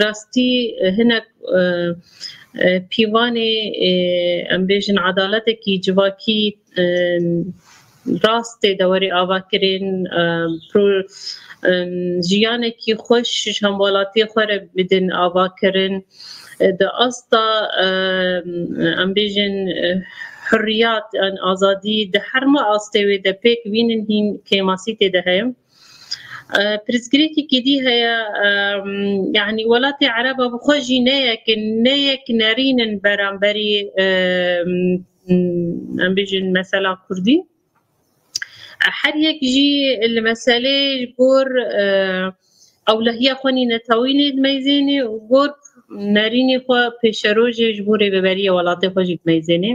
S3: rastî hinek pîvanê em bêjin adaletekî civakî rast tê de werî avakirin jiyanekî xweş ji hemwelatiyê xwe re bidin avakirin di asta em bêjin hurriyat an azadî di herma astê wê de pêk bînin hîn kêmasî tê de heye pirzgirêkekî dî heye yanî welatê Ereba bi xwe jî neyek nerînin beramberî em bêjin mesela Kurdî her yek jî li meselê gor ewlehiya xwe netewînê dimeyzêne û gor nerînê xwe pêşerojê ji bo rêveberiya welatê xwe jî dimeyzêne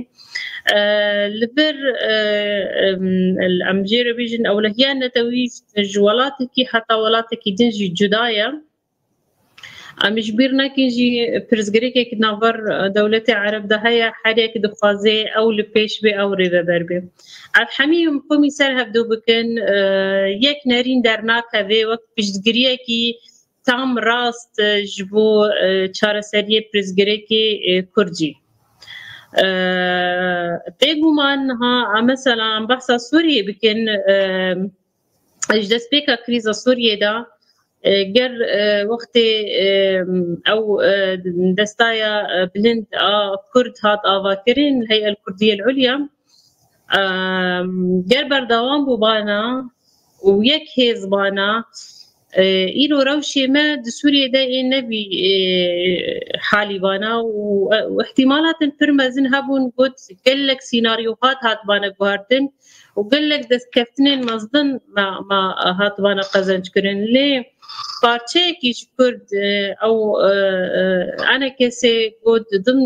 S3: li vir em jê re bêjin ewlehiya netewî ji welatekî heta welatekî din jî cuda ye em ji bîr nekin jî pirzgirêkek navber dewletê Ereb de heye her yek dixwaze ew li pêş bê ew rêveber bê ev hemî xwemî ser hevdû bikin yek nerîn dernakeve wek piştgiriyekî tam rast ji bo çareseriyê pirzgirêkê Kurd jî bêguman ha mesela behsa Sûriyê bikin ji destpêka krîza Sûriyê de ger wextê ew destaya bilind a Kurd hat avakirin Hey'el Kurdiyel Ulya ger berdewam bû bana û yek hêz bana îro rewşê me di Sûriyê de ê nevî halî bana û ihtimalatin pir mezin hebûn got gelek sînaryohat hat bana guhardin û gelek destkeftinên mezdin me hat bana qezençkirin lê parçeyekî ji Kurd ew ene kesê got din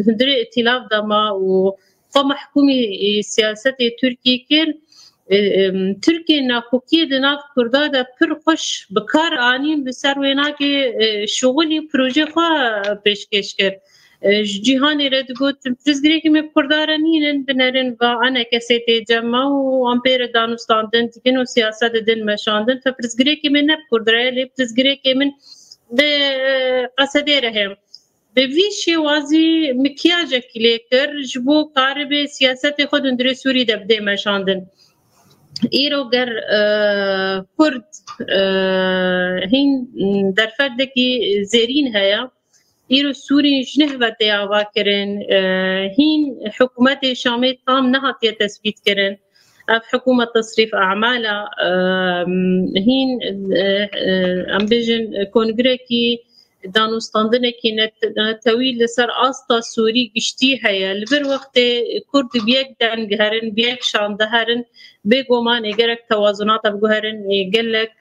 S3: hundirê îtilaf de ma û xwe mehkûmî siyasetê Tirkiye kir Tirkiye naxwekiyê di nav Kurda de pir xweş bi kar anîn bi ser wê nake şoxulî projê xwe pêşkêş kir ji cîhanê re digot pirzgirêkê me Kurda re nînin binerin ve ene kesê tê cema û an pê re danûstandin dikin û siyasetê din meşandin fe pirzgirêkê me ne Kurd re lê pirzgirêkê min di Qesedê re heye bi vî şêwazî mikyajekî lê kir ji bo karibê siyasetê xwe di hundirê Sûriyê de bidê meşandin ایرو گر کرد هین درفردکی زیرین هیا ایرو سوری جنه و دیاوا کرن هین حکومت شامی تام نهاتیه تثبیت کرن اف حکومت تصریف اعمالا هین ام بیجن کنگره کی دانستاندنه کی نتویل لسر آستا سوری گشتی هیا لبر وقت کرد بیک دنگهرن بیک شاندهرن بگومان اگرک توازنات بگوهرن گلک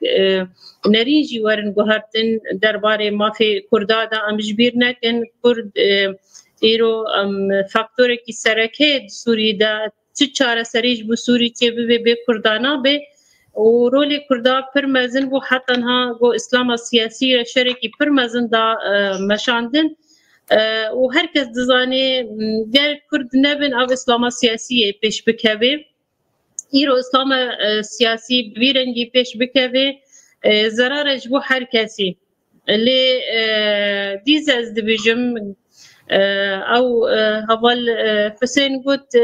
S3: نرینجی ورن گوهرتن درباره مافی کردادا امجبیر نکن کرد ایرو فاکتوره کی سرکه سوری دا چه چاره سریج بو سوری چه به کردانا به و رول کردا پر مزن بو حتی ها گو اسلام سیاسی شرکی پر مزن دا مشاندن و هر کس دزانه گر کرد نبن او اسلام سیاسی پیش بکوه ایرو اسلام سیاسی بیرنگی پیش بکوه ضررش بو هر کسی لی دیز از دبیجم او اول حسین گفت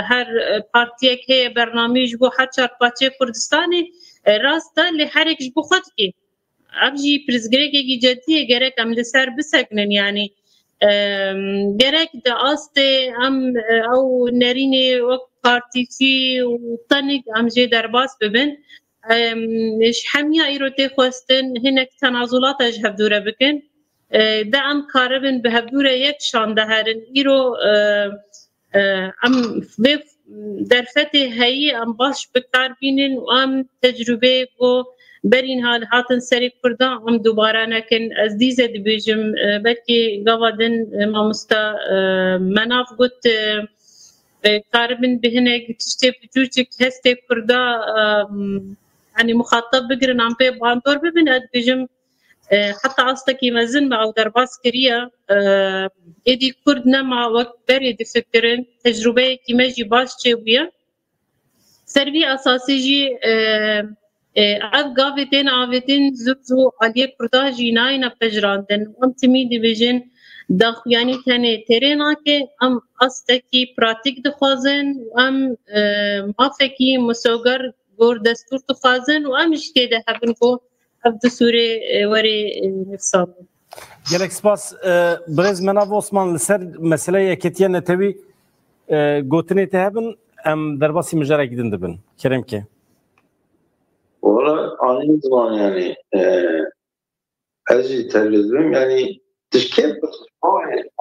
S3: هر پارتیه که برنامه‌اش بو هر چهار پارتی کردستانی راسته لی هر یکش بو خود کی ابجی پرزگریگی جدیه گرک ام لسر بسکنن یعنی گرک دا آست ام او نرینه وقت پارتیسی و تنگ ام جه در باس ببین همیا ایرو تی خواستن هنک تنازلات اج هفدوره بکن دا ام کاربن به هفدوره یک شانده هرن ایرو ام در فتح هایی ام باش بکار بینن و ام تجربه و برین حال هاتن سری کرده ام دوباره نکن از دیزه دبیجم بلکه گوادن مامستا مناف گوت کاربن بهنه گتشتی بجوچک هسته کرده يعني مخاطب بقرن عم بي باندور ببن ادبجم حتى عصتكي مازن مع درباس كريا ايدي كردنا مع وقت بريد فكرن تجربه كي ماجي باش تشويه سربي اساسي جي اف غافتين عافتين زوزو عليه كردا جيناينا بجراندن ام تمي ديفيجن داخ يعني تاني ترينا كي ام عصتكي براتيك دخوازن ام مافكي مسوغر گور دستور تو خازن و امش که ده هبن کو عبد سوره وری نفسان
S1: گلک سپاس برز مناف عثمان لسر مسئله یکتیه نتوی گوتنی ته هبن ام درباسی مجره گیدن دبن کرم که
S4: ولا aynı zaman yani ازی تلویزیون yani تشکیل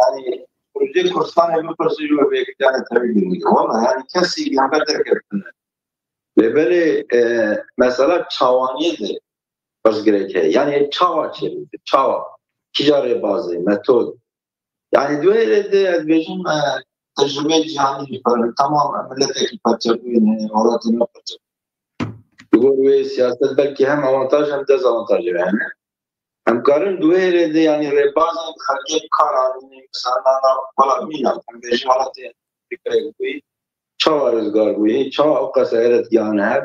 S4: yani proje kursan bir proje var bir tane tabii bilmiyorum ama yani kesin yapacak yaptın. Ve böyle mesela çavaniyedir baş gerekiyor. Yani çava çevirdi. Çava. Ticari bazı metod. Yani böyle de bizim tecrübe cihani yukarı tamam milletteki parça bu yine oratını yapacak. Bu ve siyaset belki hem avantaj hem dezavantajı yani. Hem karın böyle de yani bazı hareket kararını insanlarla falan bilmiyorum. Hem de cihalatı dikkat ediyor. çava rızgar bu, çava o kasayret yani hep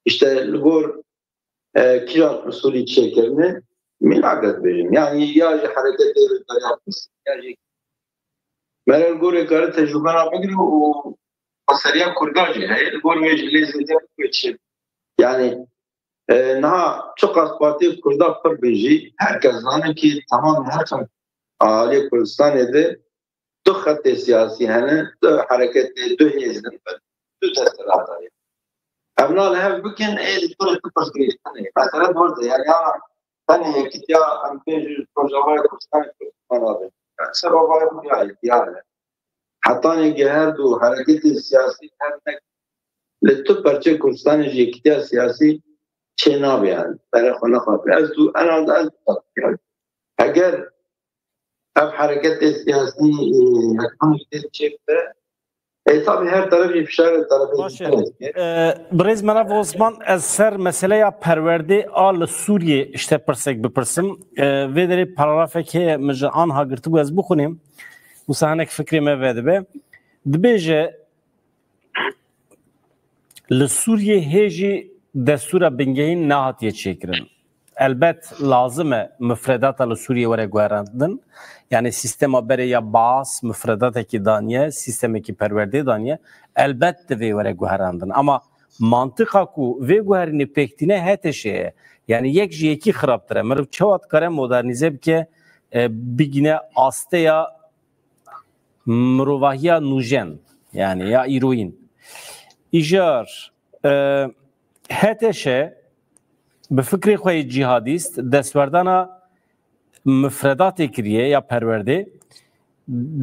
S4: işte gor kirat usulü çekerini milakat verin. Yani ya hareket edip yapmışsın. Yani meral gor karı tecrübe yapıyor o kasariya kurgacı. Hayır gor meclisi de geçir. Yani çok az parti kurda per beji herkes anı ki tamam her şey Ali Kurdistan'da دو خط سیاسی هنه دو حرکت دو هیزن دو تسلط داری امنال هم بکن ایدی طور تپس گریستانه مثلا برده یعنی آنا تنه یکیتیا ام پیش پروژاوای کردستان آبه سر آبای بودی ایدیاله حتی نگه هر دو حرکت سیاسی هر نک لطو پرچه کردستان یکیتیا سیاسی چه نابیان برای خونه خوابی از دو انا از دو اگر اف حرکت سیاسی یکم چیپه tabii her taraf ifşar tarafı.
S1: Brez Manav Osman ez ser meseleya perverdi al Suriye işte persek bipirsim ve deri paragrafeke mece anha girti bu ez buxunim musahanek fikri me vedibe dibêje li Suriye hêjî destûra bingehîn nehatiye çêkirin. Elbet lazım e müfredata li Suriye were guherandin. Yani sistema bere ya bas müfredateki daniye, sistemeki perverde daniye elbette ve were guherandin. Ama منطقه کو و گوهرین پکتینه هتشه یعنی یک جی یکی خرابتره مرو چوات کاره مدرنیزه بکه بگینه آسته یا مروواهیا نوژن yani ya eroin. İjar هتشه به فکر خوی جهادیست دستوردانا مفردات کریه یا پرورده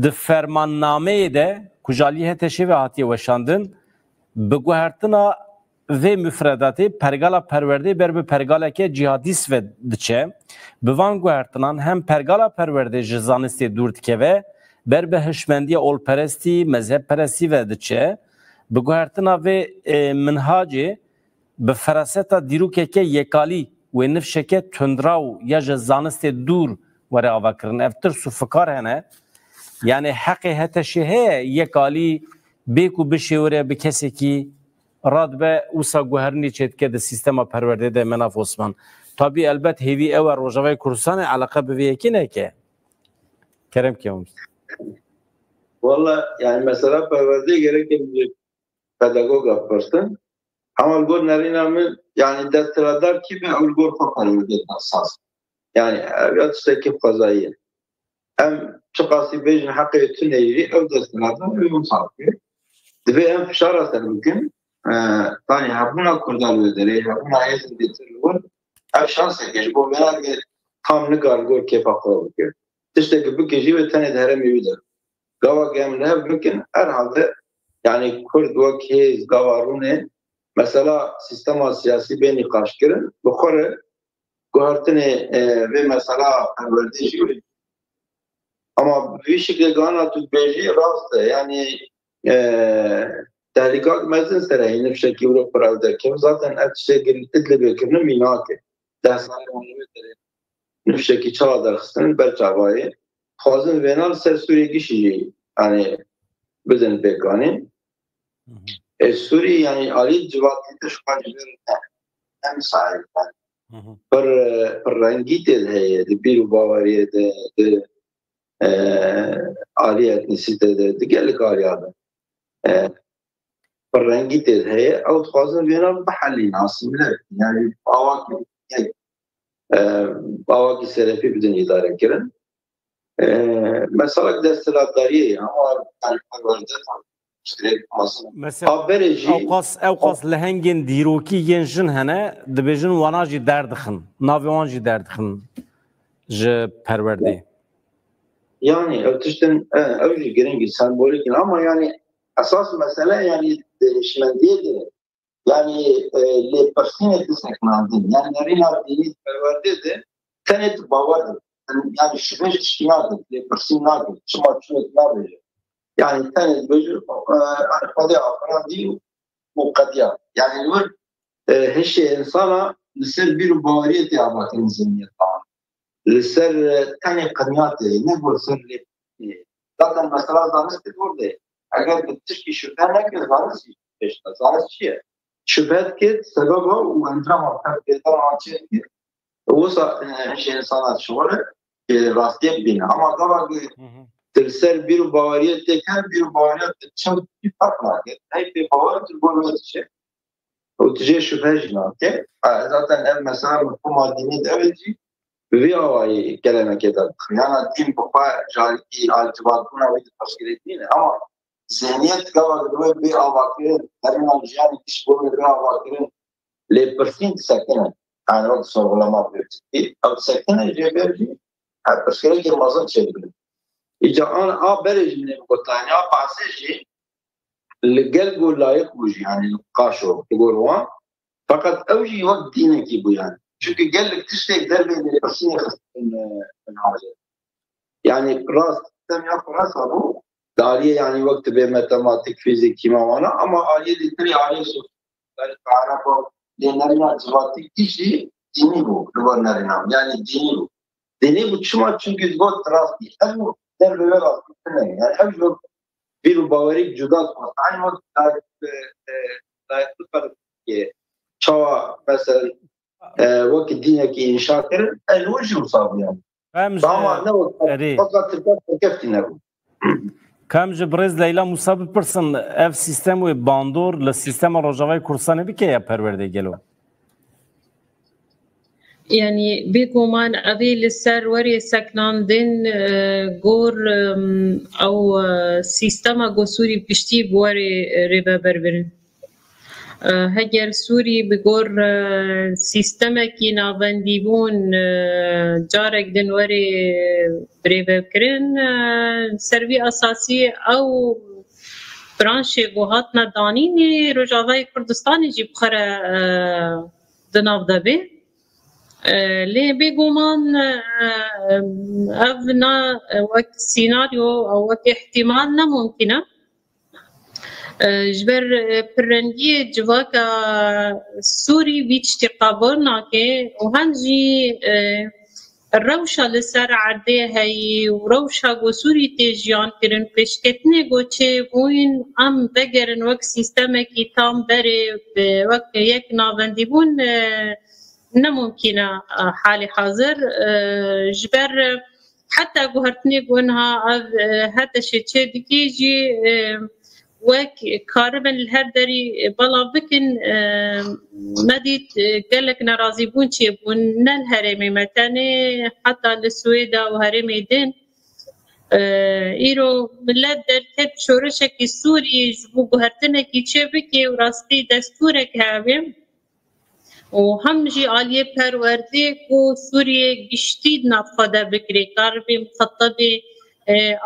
S1: د فرماننامه ده کجالی هتشه و هاتیه وشاندن بگوهرتنا و مفرداتی پرگالا پرورده بر به پرگالا که جهادیست و دچه بوان گوهرتنان هم پرگالا پرورده جزانستی دورد که و بر به هشمندی اول پرستی مذهب پرستی و دچه بگوهرتنا و منهاجی به فراستا دیروکه که یکالی و نفشه که تندراو یا جزانست دور وره آوا کرن افتر سفکار هنه یعنی حقی هتشه یکالی بیکو بشوره به کسی که راد به اوسا گوهرنی چید که ده سیستم پرورده ده مناف عثمان طبی البته هیوی او روژاوی کورسان علاقه به یکی نه که کرم که همست
S4: والله yani mesela perverde gereken bir pedagog yapmıştım. Ama algor nerinamı yani destradar ki ve algor fakarlıdır asas. Yani evet işte ki fazayı. Hem çıkası bejin hakiyetün eğri ev destradar uyum sağlıyor. Ve hem fişara serbikin tani habuna kurdal öderi, habuna ezin getiriyor. Ev şansı geç bu merak tam ne gargor kepak oluyor. İşte ki bu kişi ve tane derem yüzer. Gava gemle bugün herhalde yani Kurd ve Kez gavarune mesela sistema siyasi beni karşıkırın bu kore guhartine ve mesela verdiği ama bir şekilde gana tutbeji rast yani tehlikat mezun serayı bir şekilde pravda ki zaten her şey geritle bekirne minake dersane onu bir şekilde çağdarsın belçavayı fazla venal ser süreci şey yani bizden bekani Suriye yani Ali civatlı şüphecilerin hem sahibi. Per rengi de bir Bavariye de Ali etnisite de gellik Ali'de. Per rengi de heye o fazla venan bahali nasımlar yani avaki selefi bizden idare kirin. Mesela destelatları ama yani
S1: مثلا اوقاس لهنگین دیروکی ینجن هنه دبیجن واناجی دردخن ناوی وانجی دردخن ج پرورده
S4: yani ötüşten öyle giringi sembolik ama yani esas mesele yani değişmen değildir. Yani le persine desteklandın. Yani nerina dini perverde de tenet bavardır. Yani şüphe şişkinardır. Le persinardır. Çımartçılıklardır. Yani tenet böcür arifade afran değil mukaddiyat. Yani bu her şey insana lisel bir bağıriyet yabatın zihniyet tamam. Lisel tenet kaniyat ne bu lisel zaten mesela zannet burada. Eğer bitmiş ki şüphe ne ki zannet şey. Şüphe ki sebep o ve entrama perpetan açıyor ki o her şey insana şöyle rastlayıp bina ama galiba Telsel bir bağıriyet teker bir bağıriyet çok bir fark var. Hep bir bağıriyet bu şey. O tüce şüpheci nake. Zaten en mesela bu madeni devleti ve havayı gelemek eder. Yani din bu jari altibatına ve teşkil ettiğine ama zihniyet galiba bir avakın hemen alacağın iş bu bir avakın le persin sakine. Yani o sorgulama bir. O sakine cebirci. Her teşkil girmezden çevirilir. İca an berejine kotanya pasajı legal bu layık bu yani kaşo gorwa fakat evji vakt dine ki bu yani çünkü gellik tiştek derbeli persine harcı yani rast tem ya rast bu daliye yani vakt be matematik fizik kimya ama aliye litri aliye so yani karapo denlerine civatik kişi dini bu duvarlarına yani dini bu dini bu çünkü bu rast değil bu derbe ver aslında yani hem yok bir bavarik juda aynı tutar ki çava mesela vakit dinaki inşa eder el vücudu sahibi yani ama ne o fakat tepkisine bu
S1: کم جبرز لیلا موسی بپرسن اف سیستم و باندور لسیستم روجاوی کردستان بی که پرورده گلو
S3: يعني بيقومان أبي لسر وري سكنان دين غور أو سيستما غو سوري بشتي بوري ريبا بربرن هجر سوري بغور سيستما كي نافنديبون جارك دين وري بريبا بكرن سروي أساسي أو برانشي غوهاتنا دانيني رجاوي كردستاني جي بخرا دناف دبي ليه بيقومان أبنا وقت سيناريو أو وقت احتمال ممكنة جبر برنجي جواكا سوري بيتش تقابلنا كي وهنجي الروشة لسر عردي هاي وروشة جو سوري تيجيان كرن بشكتني جو چه بوين ام بگرن وقت سيستمكي تام بري وقت يك ناونديبون نممكنة حالي حاضر جبر حتى قهرتني قونها هذا شيء دكيجي وك كاربن الهردري بلا بكن مديت قالك نرازي بون شي بون نال هرمي متاني حتى للسويدا وهرمي دين ايرو ملات درتب شورشك السوري جبو قهرتنا كي تشبكي وراستي دستورك هاوي وهم جي آلية پرورده کو سوریه گشتید نفاده بکره کاربی مخطبه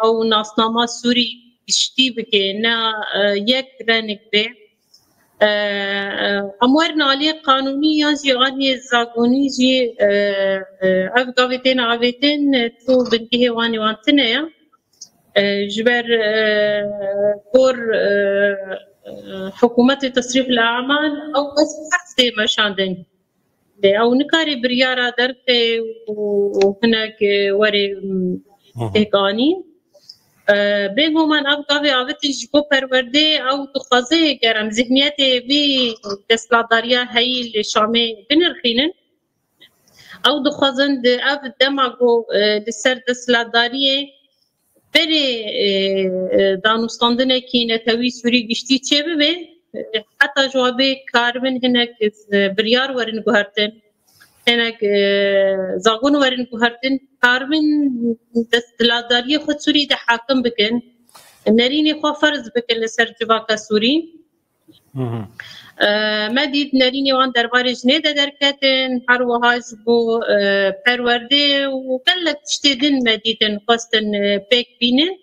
S3: او ناسنامه سوری گشتی بکه نه یک رنگ به امور آلية قانونية جي آلية زاگونی جی اف گاویتین تو بنگه وانی وانتنه جبر کور حكومة تصريف الأعمال أو بس حسي مشاندن أو نكاري بريارة دركي وهناك وري تهقانين بينو من أبقى عبتي جبو پرورده أو تخازه كرم ذهنياتي بي دستلاداريا هاي اللي شامي بنرخينن أو دخازن ده أف دماغو لسر دستلاداريه بری دانستاندن کی نتوی سوری گشتی چه به حتی جواب کاربن هنگ بریار ورن گهرتن هنگ زاگون ورن گهرتن کاربن دستلاداری خود سوری ده حاکم بکن نرینی خو فرض بکن لسر جواکا سوری مدید نرینی وان درباره جنیده درکتن هر وهاج بو پرورده و کلک تشتیدن مدیدن خواستن پیک بینن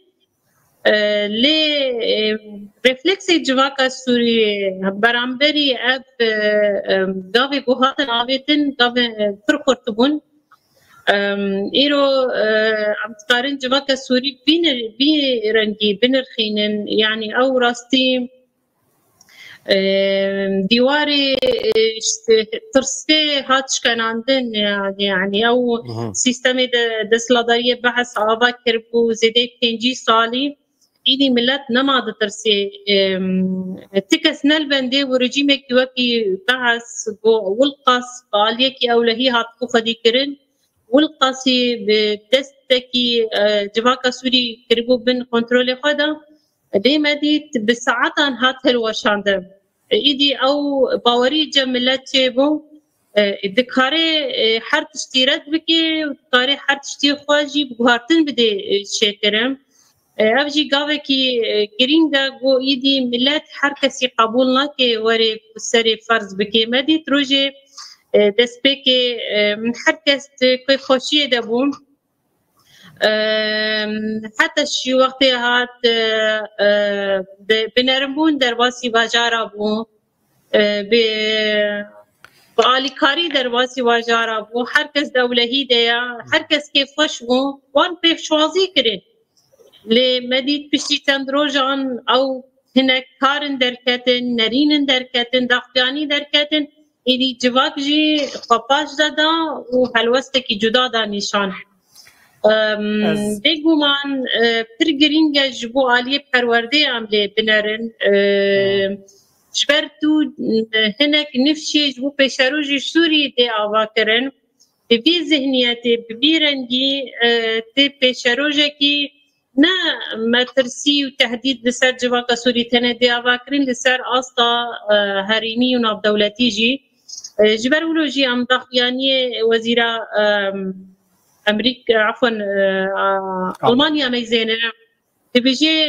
S3: لی رفلکس جواکا سوری برامبری اب گاوی گوهاتن آویتن گاوی پرخورتبون ایرو امتقارن جواکا سوری بی رنگی بنرخینن یعنی او راستی دیواری ترسكي هاتش كناندن يعني او سيستم دسلاداريه بحث آبا كربو زيده 5 سالي ايدي ملت نماد ترسي تكس نلبندي ورجيمك وكي بحث والقص باليكي اولهي هاتكو خدي كرن والقصي بدستكي جواكا سوري كربو بن كنترول خدا ديما دي بساعتان هات الوشاندم ايدي او باوري جملات بو دكاري حر تشتيرات بكي دكاري حر تشتي خواجي بغارتن بدي شكرم افجي قاوكي جرينغا جو ايدي ملات حر كسي قبولنا كي وري سري فرض بكي مدي تروجي دسبكي من حركست كي خوشي دبون حتى شي وقت هات بنرمون درباسي باجارا بو بآلي كاري درباسي باجارا بو هركس دولة هيديا هركس كيف خوش بو وان بيف شوازي كرين لمديد بشتي تندروجان او هناك كارن دركتن نرين دركتن داخلاني دركتن إلي جواك جي خباش دادا وهلوستكي جدا دا نشان بيقومان برگرینگا جبو آلیه پرورده عمله بنرن جبرتو هناك نفشي جبو پیشروجی سوری ده آوا کرن ببی ذهنیت ببی رنگی ده پیشروجه کی نه مترسی و تهدید لسر جواکا سوری تنه دیاوا کرین لسر آستا هریمی و ناب دولتی جی جبر ولوجی ام دخیانی وزیرا امریکا عفوا المانيا ميزانه دبيجي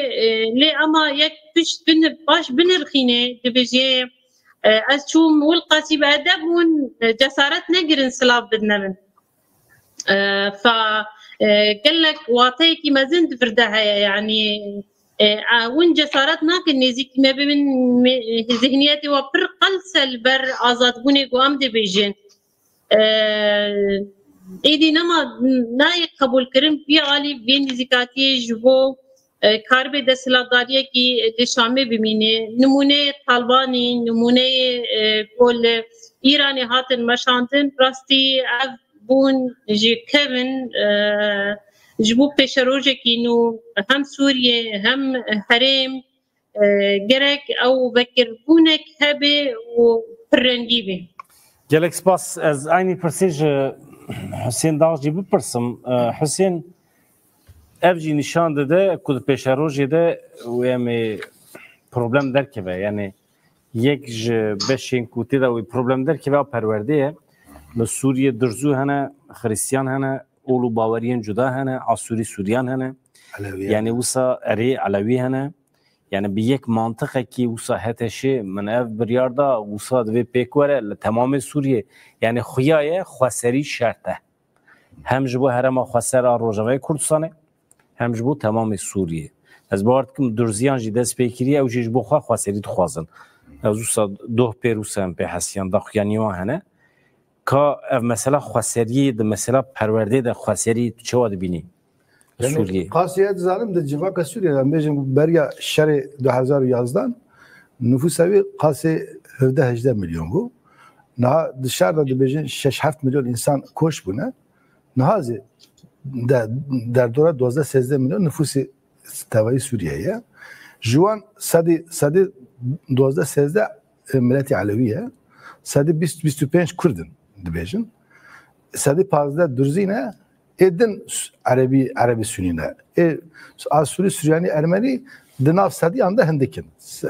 S3: لي اما يك باش بنرخينه دبيجي اشوم والقاسي بادبون جسارت نقرن سلاف بدنا ف قال لك واطيكي ما زنت فردها يعني وين جسارت ناكن نزيك ما بين ذهنياتي وبر قلس البر ازاد بوني قوام دبيجين ایدی نما نای قبول کرن بی عالی بی نزیکاتی جبو کارب دستلاتداریه کی دشامه ببینه نمونه طالبانی نمونه کل ایرانی هاتن مشانتن راستی اف بون جی کبن جبو پیشروجه کی نو هم سوریه هم حریم گرک او بکر بونک هبه و پرنگی بی
S1: gelek spas ez aynı persij Hüseyin Dağcı bipırsım. Hüseyin evci nişan dede ku peşerojê de wê problem derkeve yani yek ji beşên ku tê de wê problem derkeve perwerdeye li Sûriye dirzû hene Hristiyan hene olu baweriyên cuda hene Asûrî Sûriyan hene yani wisa erê Alewî hene yani bir yek mantıkeki wisa heteşi min ev biryarda wisa divê pêk were li temamê Sûriye yani xuyaye xweserî şert e hem ji bo herema xwesera Rojavayê Kurdistanê hem ji bo temamê Sûriye ez bawer dikim durziyan jî dest pê kiriye ew jî ji bo xwe xweserî dixwazin ez wisa doh pêr wisa em pê hesiyan daxuyanî wan hene ka ev mesela xweseriyê di mesela perwerdeyê de xweserî tu çawa dibînî
S2: Yani Kasiyet zalim de civaka Suriye'den bejim berya şerê 2011'dan nüfus evi Kasiye 17 milyon bu. Naha dışarıda da bejin 6-7 milyon insan koş buna. Nahazi derdora 12-13 milyon nüfusu tevayı Suriye'ye. Juan sadi 12-13 milleti Aleviye. Sadi 20-25 Kurdun de bejin. Sadi 15 Dürzine edin Arabi Sünni'ne. Asuri Süryani Ermeni dinav sadi anda hendekin.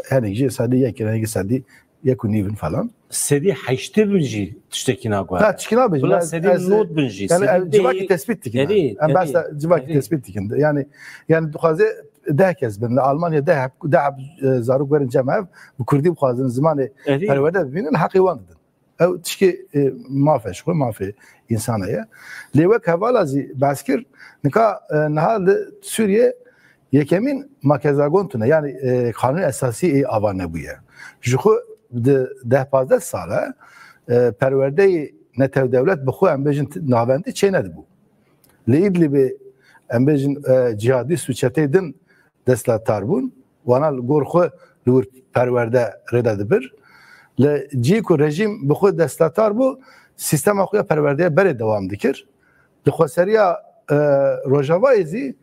S2: Hani sadi yekin, hani sadi yekun nivin falan.
S1: Sedi haşte binci tiştekina gwa.
S2: Ha tiştekina binci.
S1: Bula sedi not binci.
S2: Yani civaki tespit dikin. Yani basta civaki tespit dikin. Yani duhaze dehkez ben Almanya dehab zaruk verin cemaev bu Kurdi bu khazın zamanı perverde binin hakivan dedin. او تشكي ما في شغل ما في انسانه ليوك هفالازي باسكر نكا نهال سوريا يكمين ماكزاغونتنا يعني قانون اساسي اvan بويه جخو ده 15 ساله پرورده نتو دولت بخو ام بجن ناوندي چيند بو ليدلي به ام بجن جهادي سوچتيدن دسلا تاربون وانا گورخو لور پرورده ردا دبر ل جیکو رژیم بخود دستاتار بو سیستم خویا پرورده بر دوام دکر ل خسریا روجاوایزی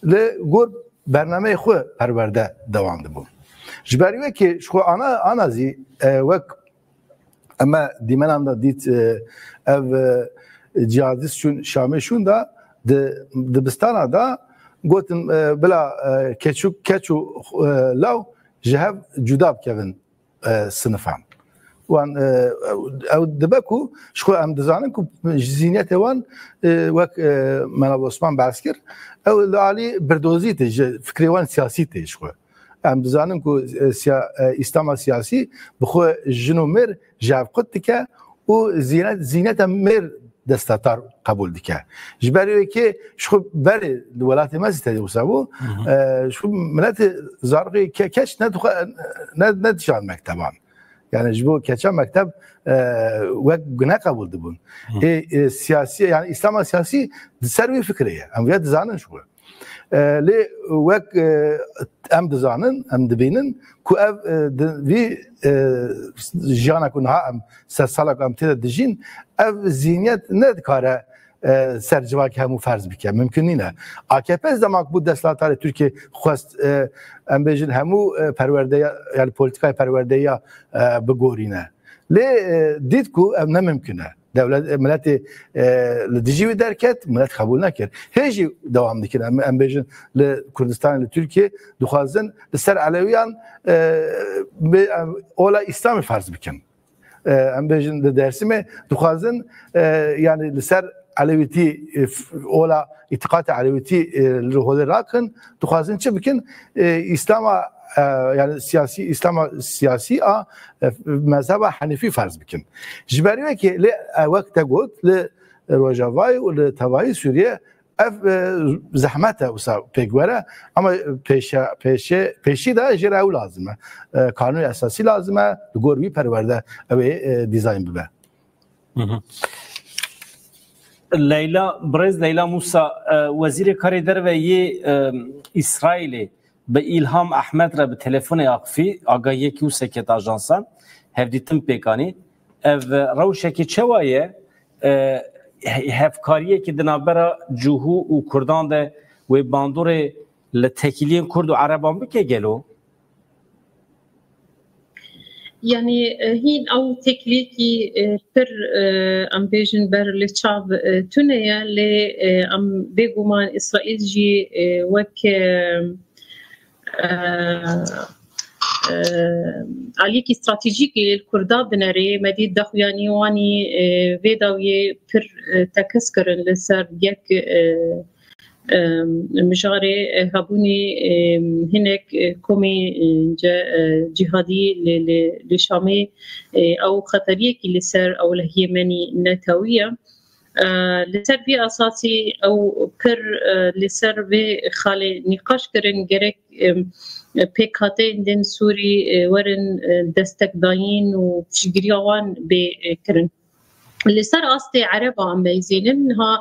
S2: ل گور برنامه خو پرورده دوام دبو جبریه که شو انا زی وک اما دیمنان دا دیت ev cihadist şun şame şun da dibistana da gotin bela keçu lav jehav cudab kevin sınıfan وان او دبکو شخو ام دزانن کو زینیت وان وک مناب عثمان باسکر او لالی بردوزی ته فکری وان سیاسی ته شخو ام دزانن کو اسلام سیاسی بخو جنومر جاف قد که او زینت مر دستاتار قبول دکه جبریه که شخو بر ولایت مزید وسابو شخو ملت زارقی کش ندشان مکتبان yani bu geçen mektep ve güne kabul dibun. Siyasi yani İslam siyasi servi fikriye. Am ya dizanın şu. Le ve am dizanın am dibinin ku ev vi jana kun ha am salak am tede dijin ev zihniyet ne kare sercivak hemu farz bike mümkün değil. AKP zaman bu deslatar Türkiye xwest em bejin hemu perwerde yani politikay perwerde ya bigorine. Le dit ku em ne mümkün. دولت ملت لدیجی درکت ملت قبول نکرد هیچی دوام دکن ام بیشن لکردستان لترکیه دخوازن لسر علویان اولا اسلام فرض بکن ام بیشن لدرسمه دخوازن yani لسر علویتی اولا اعتقاد علویتی لهول راکن دخوازن چه بکن اسلام yani siyasi mezheba Hanefi farz bikin. Jiberiye ki le vakte got le Rojavay و le Tavayı Suriye ev zahmete usa pekvere ama peşi de jerav lazım. Kanun esası lazım. Gorbi perverde ev dizayn bibe.
S1: Leyla Musa Vezir-i Kari Derveyi İsrail'i به ایلهام احمد را به تلفن اقفی آگاهی کی و سکت آژانسان هفدیتم پیکانی اف روشه کی چوایه هفکاریه کی دنابرا جوهو و کردان ده و باندور لتکیلین کرد و عربان بکه گلو
S3: يعني هين او تكليكي بر ام بيجن بر لتشاب تونيا ل ام بيغومان اسرائيل جي وك عليك استراتيجيك الكردا بنري مديد دخواني واني فيداوي بر تكسكرن لسر يك مجاري هبوني هناك كومي جهادي لشامي او خطريه كي لسر او اليمني نتويه لسر بي اساسي او كر لسر بي خالي نقاش كرن جرك بيكاتين دين سوري ورن دستك داين وتشجريوان بكرن لسر اصلي عرب عم بيزينها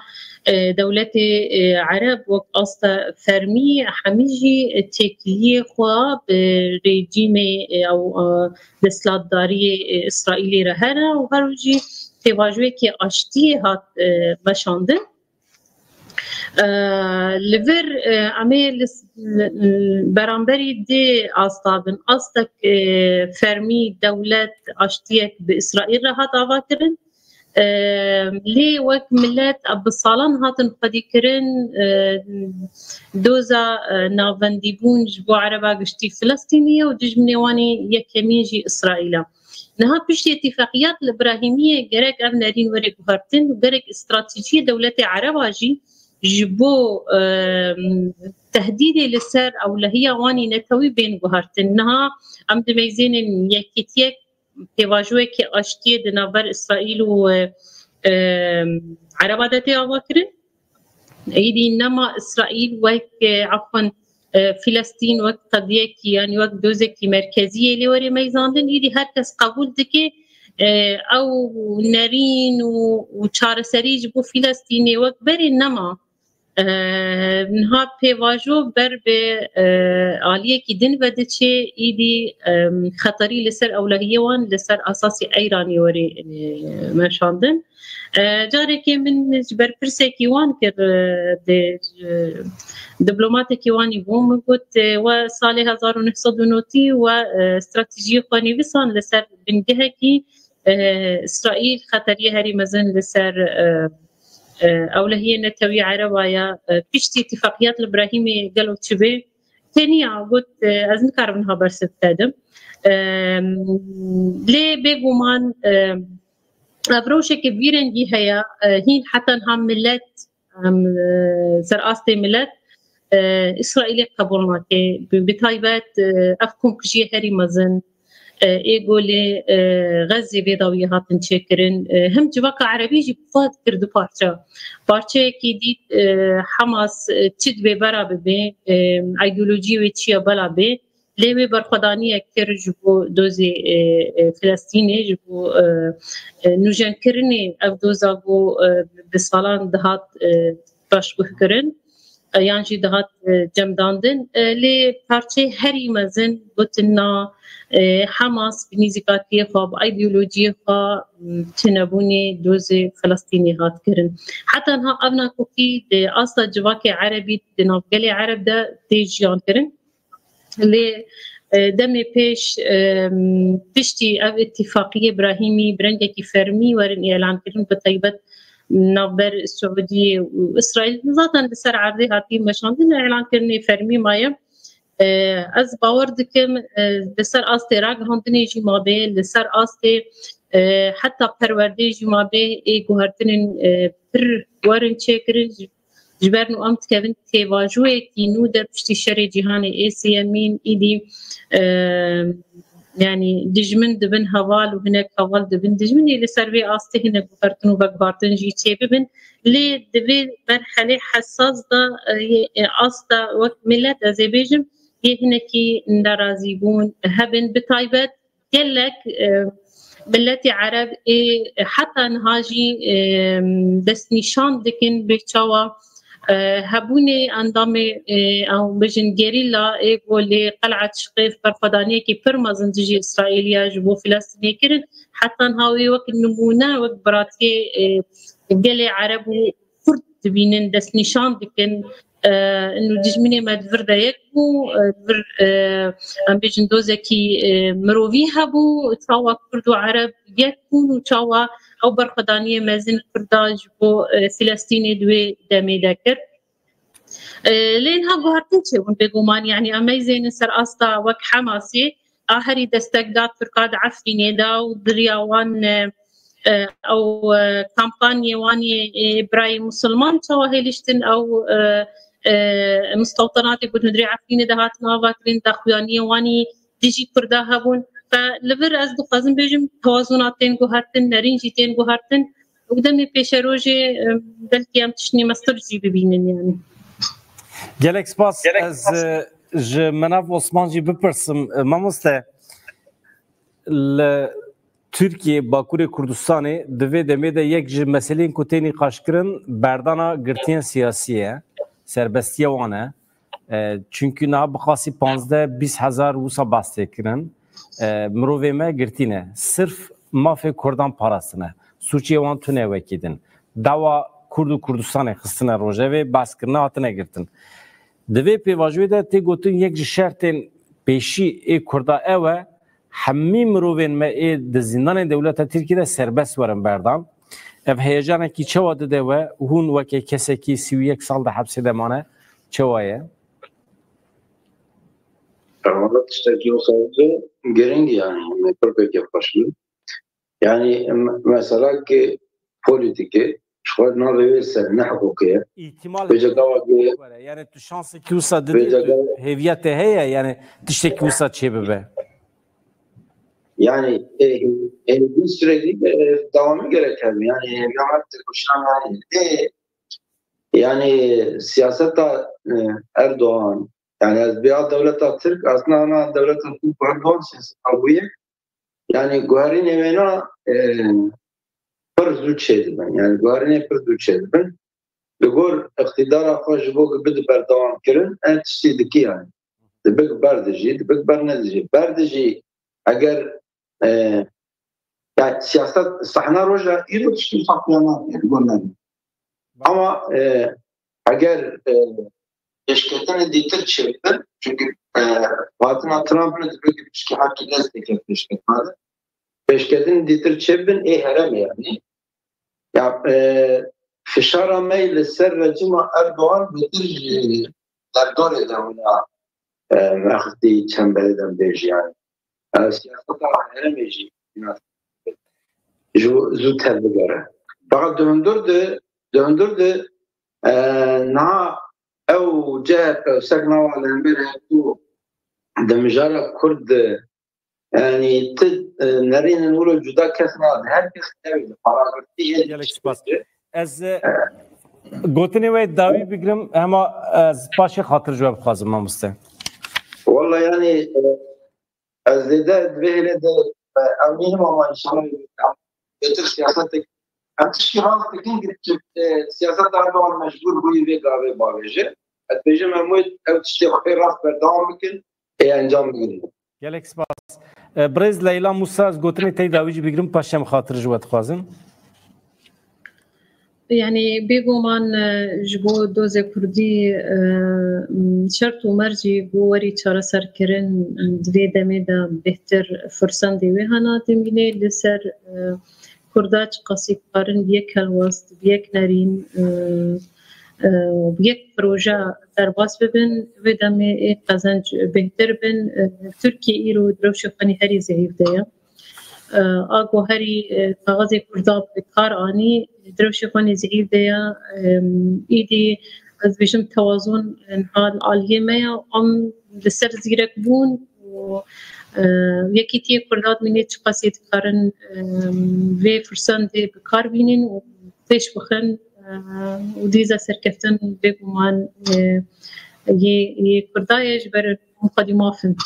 S3: دولتي عرب وقت اصلا فرمي حميجي تكليه خوا بريجيمي او دستلاتداري اسرائيلي رهنا وهروجي تواجهی که آشتی هات بشاندن لور عمل برانبری دی آستابن آستک فرمی دولت آشتیک به اسرائیل را هات آوا کرن لی وک ملت ابصالان هاتن خدی کرن دوزا ناوندی بون جبو عربا گشتی فلسطینیه و دجمنوانی یکمیجی اسرائیل نها بشتي اتفاقيات الابراهيميه جرك ام نارين ورق هرتن وجرك استراتيجيه دوله عرباجي جبو تهديد للسر او لهي واني نتوي بين بهرتن نها ام دميزين يكيتيك تواجوك اشتي دنابر اسرائيل و عربادتي اواكرن ايدي انما اسرائيل وك عفوا فلسطين وقت قضية يعني وقت دوزة مركزية اللي وري ميزاندن يدي هركس قبول دكي أو نارين وشار سريج بو فلسطيني وقت بري نما نها بيواجو بر بعالية كي دن بدتشي يدي خطري لسر أولوية لسر أساسي أيراني وري مشاندن جاري من جبر برسكي وان كر دبلوماتي واني بوم قلت وصالح 1990 واستراتيجية قاني بصان لسر بنجهكي إسرائيل خطرية هري مزن لسر أولهية نتوي عربايا بيشتي اتفاقيات الإبراهيمي قالوا تشبه ثانية قلت أزن كاربنها برسل تادم ليه بيقومان أبروشة كبيرة هي هين حتى هم ملت سرقاستي ملت إسرائيل قبولنا كي بتايبات أفكم كشي هري مزن إيقولي غزة بيضاوية هاتن شكرن هم جواك عربي جي بفاد كردو بارچه كي ديت حماس تشد ببرا ببي ايديولوجي ويتشيا بلا بي ليه برخدانية كر جبو دوزي فلسطيني جبو نوجان كرني أف دوزا بو بسالان دهات باش بكرن يعني جي دهات جمداندن لي بارچه هري مزن بوتنا حماس بنيزيكاتي خاب ايديولوجي خا تنبوني دوزي فلسطيني هات كرن حتى انها ابنا كوكي اصلا جواكي عربي دنافقلي عرب ده تيجيان كرن اللي دمي بيش تشتي اف اتفاقيه ابراهيمي برنجكي فرمي ورن اعلان كرن بطيبه نوبر السعوديه واسرائيل ذاتا لسر عرضي هاتي مشان اعلان كرني فرمي مايا از باور دكم لسر استي راغ هوندني جي مابي لسر استي حتى پرورده جي مابي اي گوهرتن پر ورن چکر جبرنو امت كevin تواجوه كي نو در پشتی شر جهان اسيامين ايدي يعني دجمن دبن هوال وهناك هوال دبن دجمن اللي سربي آسته هناك بفرتنو بقبارتن جي تشيبن لي دبي مرحلة حساس دا آستا وقت ملت أزيبيجم يهنكي نرازيبون هبن بطيبت يلك ملتي عرب حتى نهاجي دست نشان دكن بيتشاوا هبوني اندامي او بجن جيريلا ايقولي قلعه شقيف برفدانيه كي برمزن تجي اسرائيليه جبو فلسطينيه كرن حتى نهاوي وقت نمونه وقت براتي قالي عرب وكرد بينن دس نشان دكن انه دجمني ما دفردا يكو دفر ام بجن دوزكي مروفي هبو تشاوا كرد وعرب يكون وتشاوا او برخدانيه مازن كرداج بو فلسطيني دوي دامي ذاكر لينها بهرتنشي بيقومان يعني اميزين سر استا وك حماسي اهري دستقدات فرقاد عفريني دا ودرياوان او كامبانيا واني ابراهيم مسلمان توا هيلشتن او مستوطنات يقول ندري عفريني دهات نافاترين داخوانيه واني ديجي كردا هبون فلفر از دو قازم بيجم توازناتين گوهرتن نرينجيتين گوهرتن وقدامي پیش روجي بلكي ام تشني مسترجي ببينن يعني
S1: gelek spas ez ji menav Osman jî bipirsim mamoste li Türkiye Bakurê Kurdistanê divê demê de yek ji meseleyên ku tênî qaşkirin berdana girtiyên siyasî ye serbestiya wan e çünkü niha bixasî 15,000 wisa bas tê kirin mirovê me girtîne sirf mafê Kurdan parastine suçiyê wan tune wekî din dawa Kurd û Kurdistanê xistine rojevê baskirine hatine girtin divê pêvajiyê de tê gotin yek ji şertên pêşî ê Kurda ew e hemî mirovên me ê di zindanên dewleta Tirkiye de serbest werin berdan ev heyecanekî çawa dide we hûn wekê kesekî 31 sal di hepsê de mane çawa ye
S4: Valla tiştekî o sadece giringi yani pir pek başlı. Yani mesela ki politiki şuan navê ser ne hukukiye.
S1: İhtimal yani tu şansı ki usa dedi heviyete heye yani tiştekî usa çebibe.
S4: Yani bir sürekli devamı gereken yani heviyat kuşan yani siyaseta Erdoğan yani bir devlet Türk aslında ana devlet Türk Erdoğan siyaseti abuye yani guharin evena per züçeydi ben yani guharin per züçeydi ben Gor iktidara hoş bu gibi berdavam kirin en tiştidiki yani dibek berdici dibek bernedici berdici eğer yani siyaset sahne roja iyi tiştid saklanan yani görmedim ama eğer peşketini ditir çevirdi çünkü Fatıma Trump'ın dibek ki hakkı destek peşketmedi peşketini ditir çevirdin herem yani ya فشار ميل السر رجيم أردوغان بترجي دردور دولا مأخذي تنبلدن بيجي يعني سياسة هرم يجي زو تبلغره فقط دهندرد نها أو جهة سكنا على المرة تو دمجارة كرد يعني نرين نقول جدا كثنا هركس تبلغ فراغتي
S1: از گوتنی و داوی بگیرم اما از پاش خاطر جواب خواستم مامسته
S4: والله يعني از ده بهله ده امینم ama inşallah beter siyaset antişkirat tekin gidip siyaset Erdoğan mecbur bu ve gave bağlıcı etbece memnun evtişte xeyrat berdavam bikin enjam bikin
S1: gelek spas brez Leyla Musa از گوتنی تی داوی بگیرم پاشم خاطر جواب خواستم
S3: يعني بيقومان جبو دوز كردي شرط ومرجي بوري تشارة سركرن دوی دميدا بهتر فرسان ديوي هانا تميني لسر كرداج قاسي قارن بيك هالوست بيك نارين بيك بروجا درباس ببن ودامي قزنج بهتر بن تركي ايرو دروشو خاني هري زهيف دايا آگو هری کاغذ کرداب کار آنی دروشی خونی زعیف دیا ایدی از بیشم توازن حال عالیه میا ام لسر زیرک بون و یکی تی کرداد منی چقاسیت کارن و فرسان دی بکار بینین و پیش بخن و دیزا سرکفتن بگومان یه کردایش بر مقدمافن.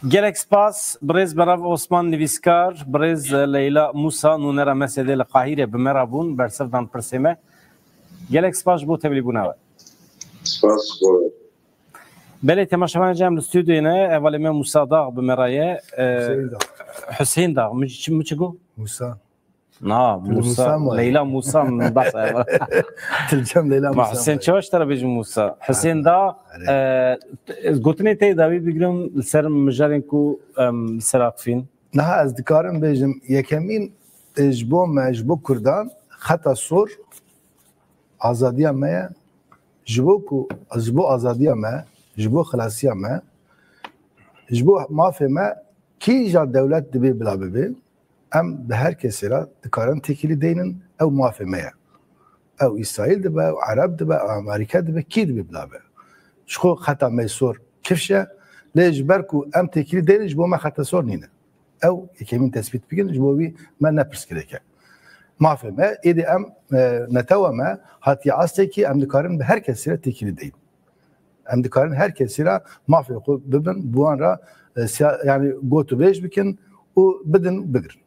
S1: Gelek spas brez berav Osman Nivîskar brez Leyla Musa nûnera Mesedê li Qahîrê bi me re bûn bersevdan pirsê me gelek spas ji bo tevlîbûna we.
S4: Spas bo.
S1: Belê temaşevan cem li stûdyoyê ne evalê me Musa Dağ bi me re ye Hüseyin Dağ min çi got?
S2: Musa.
S1: Na Musa Leyla Musa min behsa
S2: Tilcem Leyla Musa.
S1: Hüseyin çawaş tere bêjim Musa Hüseyin Dağ gotinê tê dawî bigirim li ser mijarên ku ser akifîn.
S2: Niha ez dikarim bêjim yekemîn ji bo me ji bo Kurdan xeta sor azadiya me ye ji bo ku ji bo azadiya me ji bo xilasiya me ji bo mafê me kî ja dewlet dibe bila bibe em bi her kesê re dikarin tekîlî deynin ew mafê me ye ew İsraîl dibe ew Ereb dibe ew Amerîka dibe kî dibe bila be ji xwe xeta me sor kifşe lê ji ber ku em tekîlî deynin ji bo me xeta sor nîne ew yekemîn tespît bikin ji bo wî me nepirsgirêke mafê me êdî em netewa me hatiye astekî em dikarin bi her kesê re tekîlî deyin em dikarin her kesê re mafê xwe bibin buwan re yani gotûbêj bikin û bidin bigirin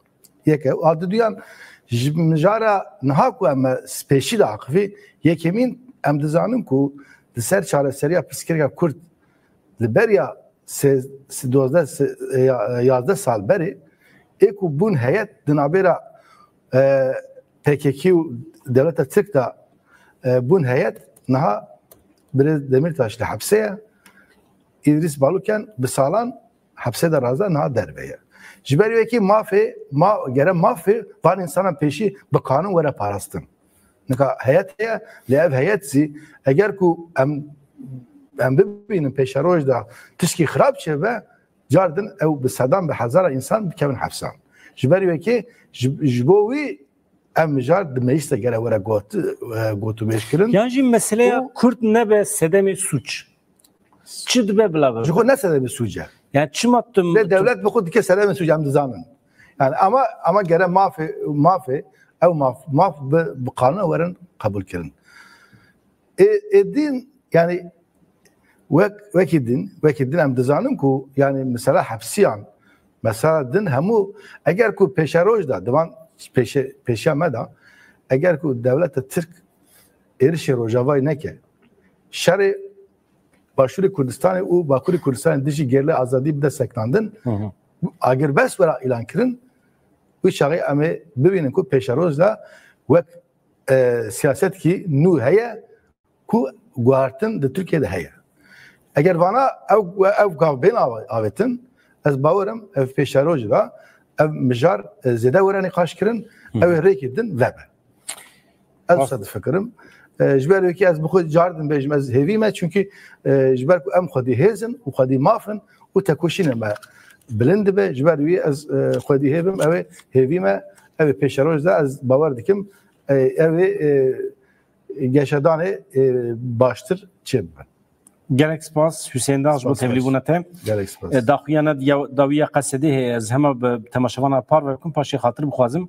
S2: yeke adı duyan ji mijara niha ku em spêşî de aqifî yekemîn em dizanin ku di ser çareseriya pirsgirêka Kurd li beriya 11 sal berê ê ku bûn heyet di navbêra PKK û Devleta Tirk da bûn heyet niha Birêz Demirtaş li hepsê ye İdris Baluken bi salan hepsê de raza niha derve ye ji ber wekî mafê gere mafê van insanan pêşî bi kanûn were parastin nika heyet heye lê ev heyet zî eger ku em bibînin pêşeroj da tişkî xirab çêbe cardin ew bi sedan bi hezara insan bikevin hepsan ji ber wekî ji bo wî em mijar di meclîs de gere were gotûbêj kirin
S1: Yani jî meseleya Kurd nebe sedemê suç çi dibe bila be
S2: ji xwe ne sedemê suç e
S1: yani çima tu
S2: lê devlet bi xwe dike sedemê suç em dizanin yani ama gere mafê ew maf bi kanûn werin qebûl kirin din yani wekî din em dizanin ku yani mesela hepsiyan mesela din hemû eger ku pêşeroj da divan pêşiya me da eger ku Devleta Tirk êrişê Rojavayê neke şerê Başûrê Kurdistanê û Bakurê Kurdistanê dijî gerlê azadî bide seklandin agir bes wera îlan kirin wî çaxê em ê bibînin ku pêşeroj da wek siyasetkî nû heye ku guhartin di Tirkiyeyê de heye eger vana ew gavbên avêtin ez bawerim ev pêşeroj da ev mijar zêde were nîqaş kirin ew ê rêkê din vebe ez wisa difikirim ji ber wekî ez bi xwe cardin bêjim ez hêvî me çünkü ji ber ku em xwedî hêzin û xwedî mafin û tekoşînê me bilind dibe ji ber wî ez xwedî hêvim ew ê hêvî me ew ê pêşeroj da ez bawer dikim ew ê geşedanê baştir çê bibin
S1: gelek spas Hüseyin Dağ ji bo tevlîbûna te
S2: gelek spas
S1: daxuyana dawiya qesedê heye ez hema bi temaşevana par vekim paşê xatir bixwazim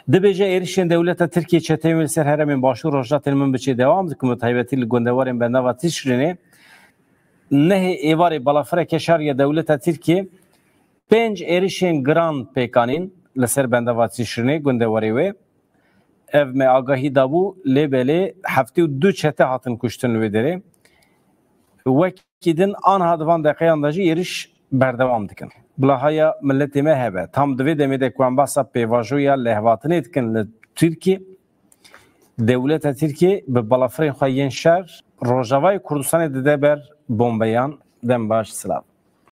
S1: dibêje êrişên Dewleta Tirkiye çeteyên li ser heremên Başûr Rojdatên min biçê dewam dikin bi taybetî li gundewarên bendava Tişrînê nehê êvarê balafireke şariya Dewleta Tirkiye 5 êrişên giran pêkanîn li ser bendava Tişrînê gundewarê wê ev me agahî dabû lê belê heftê û du çete hatin kuştin li wê derê wekî din anha divan deqeyan da jî êriş berdewam dikin bilahaya milletê me hebe tam divê demê de ku em behsa pêvajoya lehvatinê dikin li Tirkiye Devleta Tirkiye bi balafirên xwe yên şer Rojavayê Kurdistanê dide ber bombeyan dem baş silav.